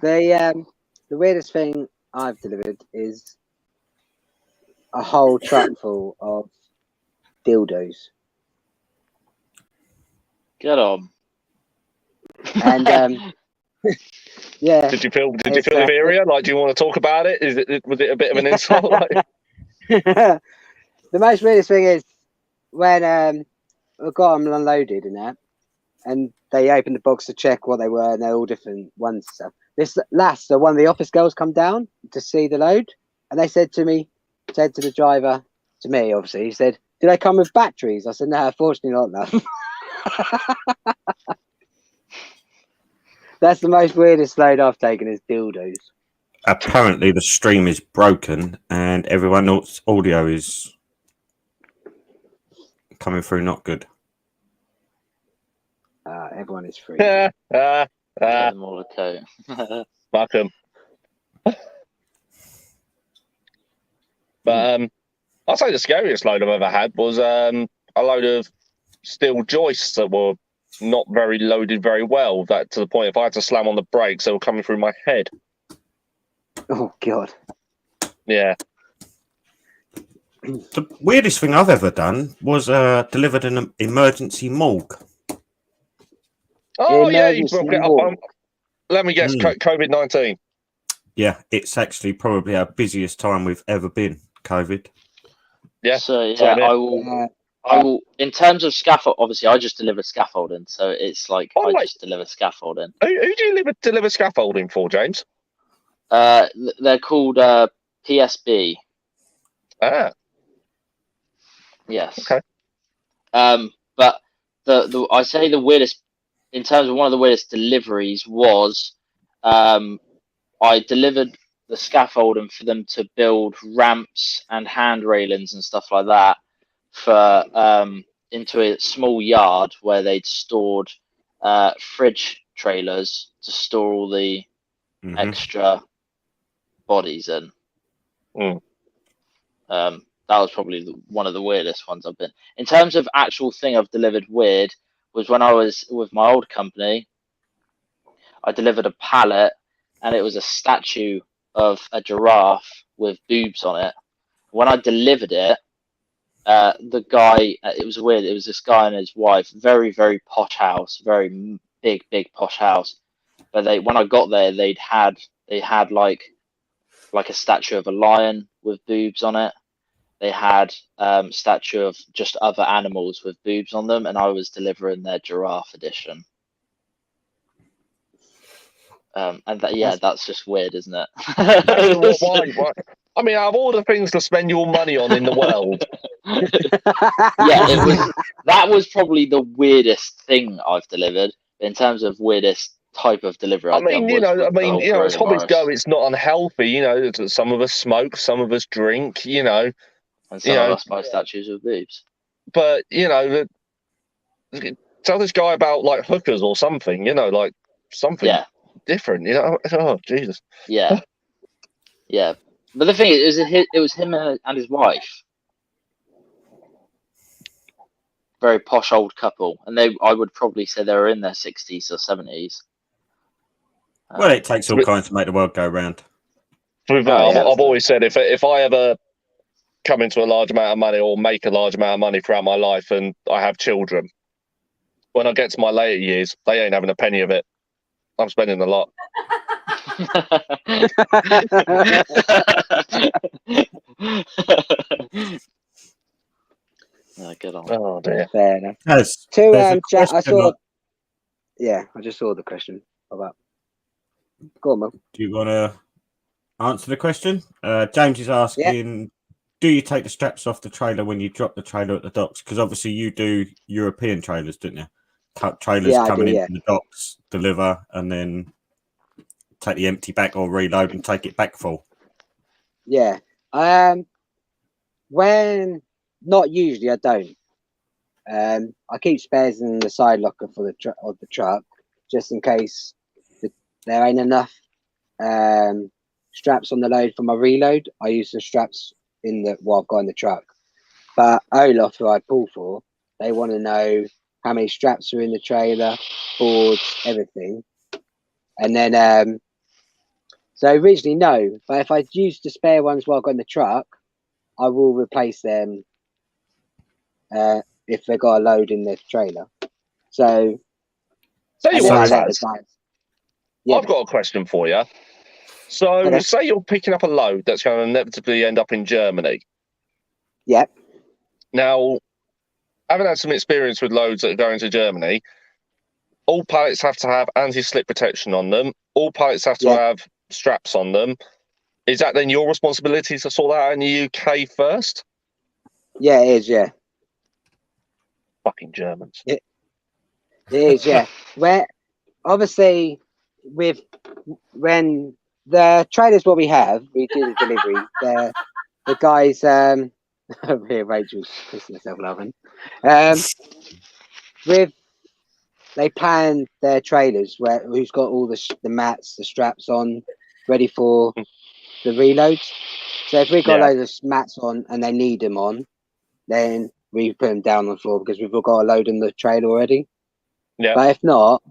B: The weirdest thing I've delivered is a whole truck full of dildos.
D: Get on.
B: And yeah.
G: Did you feel inferior? Like, do you want to talk about it? Was it a bit of an insult? Like...
B: The most weirdest thing is when we got them unloaded and that, and they opened the box to check what they were, and they're all different ones and stuff. This last, so one of the office girls come down to see the load, and they said to the driver, to me obviously, he said, "Do they come with batteries?" I said, "No, unfortunately not enough." That's the most weirdest load I've taken is dildos.
F: Apparently the stream is broken and everyone's audio is coming through not good.
B: Everyone is free.
D: Fuck
G: them. But I'd say the scariest load I've ever had was a load of steel joists that were not very loaded very well. That to the point if I had to slam on the brakes, they were coming through my head.
B: Oh God.
G: Yeah.
F: The weirdest thing I've ever done was delivered an emergency morgue.
G: Oh yeah, you broke it up. Let me guess, COVID-19.
F: Yeah, it's actually probably our busiest time we've ever been, COVID.
G: Yeah.
D: So yeah,
G: Same here.
D: I will. In terms of scaffold, obviously, I just deliver scaffolding, so it's like
G: By the
D: I
G: way-
D: just deliver scaffolding.
G: Who do you deliver scaffolding for, James?
D: They're called PSB.
G: Ah,
D: Yes.
G: okay.
D: But the I say the weirdest in terms of one of the weirdest deliveries was I delivered the scaffolding for them to build ramps and hand railings and stuff like that for into a small yard where they'd stored fridge trailers to store all the extra bodies in. That was probably one of the weirdest ones I've been. In terms of actual thing I've delivered weird was when I was with my old company. I delivered a pallet, and it was a statue of a giraffe with boobs on it. When I delivered it, the guy, it was weird. It was this guy and his wife, very, very posh house, very big posh house. But when I got there, they had like a statue of a lion with boobs on it. They had statue of just other animals with boobs on them, and I was delivering their giraffe edition. That's just weird, isn't it?
G: Why? I mean, out of all the things to spend your money on in the world,
D: that was probably the weirdest thing I've delivered in terms of weirdest type of delivery.
G: I mean, as hobbies go, it's not unhealthy. Some of us smoke, some of us drink.
D: And some of us buy statues of boobs.
G: But tell this guy about like hookers or something. Like something different. Oh Jesus.
D: Yeah. Yeah. But the thing is, it was him and his wife. Very posh old couple, and I would probably say they were in their 60s or 70s.
F: Well, it takes all kinds to make the world go round.
G: I've always said if I ever come into a large amount of money or make a large amount of money throughout my life and I have children, when I get to my later years, they ain't having a penny of it. I'm spending a lot.
D: Good on.
G: Oh dear.
B: Fair enough.
F: Jack,
B: I saw. Yeah, I just saw the question about. Go on, Mel.
F: Do you want to answer the question? James is asking, do you take the straps off the trailer when you drop the trailer at the docks? Because obviously you do European trailers, didn't you? Cut trailers coming into the docks, deliver, and then take the empty back or reload and take it back full.
B: Yeah. When not usually, I don't. I keep spares in the side locker for the truck, just in case there ain't enough straps on the load for my reload. I use the straps what I've got in the truck. But Olaf, who I pull for, they want to know how many straps are in the trailer, boards, everything. And then so originally no, but if I use the spare ones while I've got in the truck, I will replace them if they got a load in the trailer. So
G: I've got a question for you. So say you're picking up a load that's going to inevitably end up in Germany.
B: Yep.
G: Now, having had some experience with loads that are going to Germany, all pallets have to have anti-slip protection on them. All pallets have to have straps on them. Is that then your responsibility to sort that out in the UK first?
B: Yeah, it is, yeah.
G: Fucking Germans.
B: It is, yeah. Where obviously when the trailers what we do the delivery, the guys here Rachel's pissing herself laughing. They plan their trailers who's got all the mats, the straps on, ready for the reloads. So if we've got loads of mats on and they need them on, then we put them down on the floor because we've got a load in the trailer already. Yeah. But if not,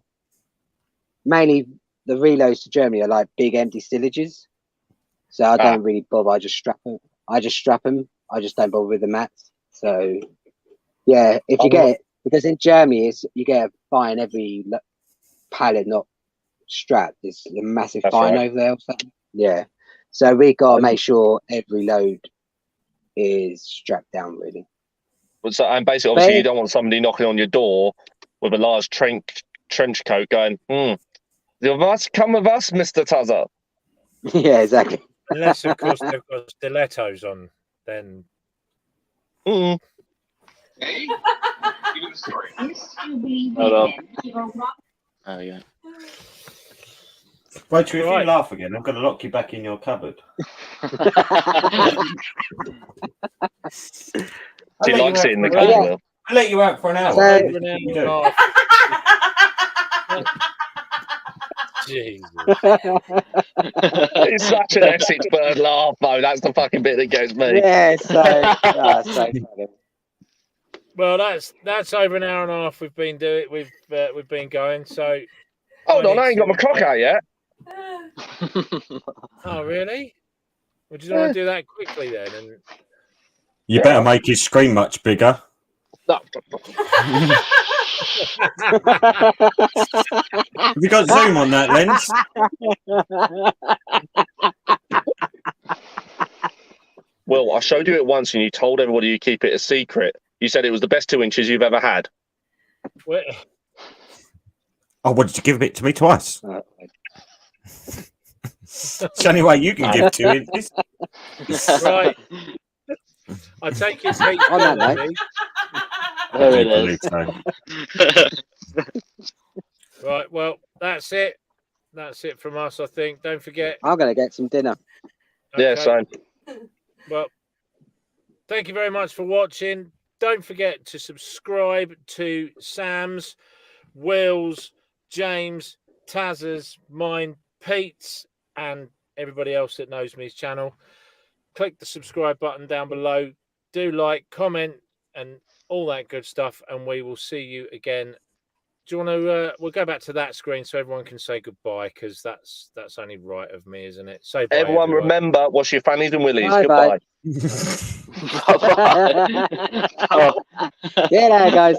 B: mainly the reloads to Germany are like big empty stillages. So I don't really bother. I just strap them. I just don't bother with the mats. So yeah, if you get it, because in Germany you get a fine every pallet not strapped. It's a massive fine over there or something. Yeah. So we got to make sure every load is strapped down, really.
G: So, and basically, obviously, you don't want somebody knocking on your door with a large trench coat going, you must come with us, Mr. Tuzzer.
B: Yeah, exactly.
A: Unless, of course, they've got stilettos on, then.
G: Mm.
D: Hold on. Oh, yeah.
F: Rachel, if
A: Right.
F: you laugh again, I'm going to lock you back in your cupboard.
G: She likes it in the
A: Right.
G: cupboard.
F: I'll let you out for an hour.
B: So-
F: mate.
A: Over an hour
F: You
A: and a
F: do.
A: half. Jesus.
G: It's such an Essex bird laugh, though. That's the fucking bit that gets me.
B: Yeah, so funny.
A: Well, that's over an hour and a half we've been going. So
G: Hold on, I ain't got my cock out yet.
A: Oh, really? Would you want to do that quickly then? And
F: You better make his screen much bigger.
G: No.
F: Have you got zoom on that lens?
G: Well, I showed you it once and you told everybody you keep it a secret. You said it was the best 2 inches you've ever had.
A: well,
F: Oh, what, did you give it to me twice? It's the only way you can give 2 inches.
A: right. I take your seat.
B: On that note.
D: There it
F: I believe
D: is.
F: so.
A: Right. Well, that's it. That's it from us, I think. Don't forget.
B: I'm going to get some dinner.
G: Yeah,
A: Okay.
G: same.
A: Well, thank you very much for watching. Don't forget to subscribe to Sam's, Will's, James, Taz's, mine, Pete's, and everybody else that knows me's channel. Click the subscribe button down below. Do like, comment, and all that good stuff. And we will see you again. Do you want to? We'll go back to that screen so everyone can say goodbye, because that's only right of me, isn't it? Say bye,
G: Everyone remember, wash your fannies and willies.
B: Bye-bye.
G: Goodbye.
D: Bye-bye.
B: Yeah, guys.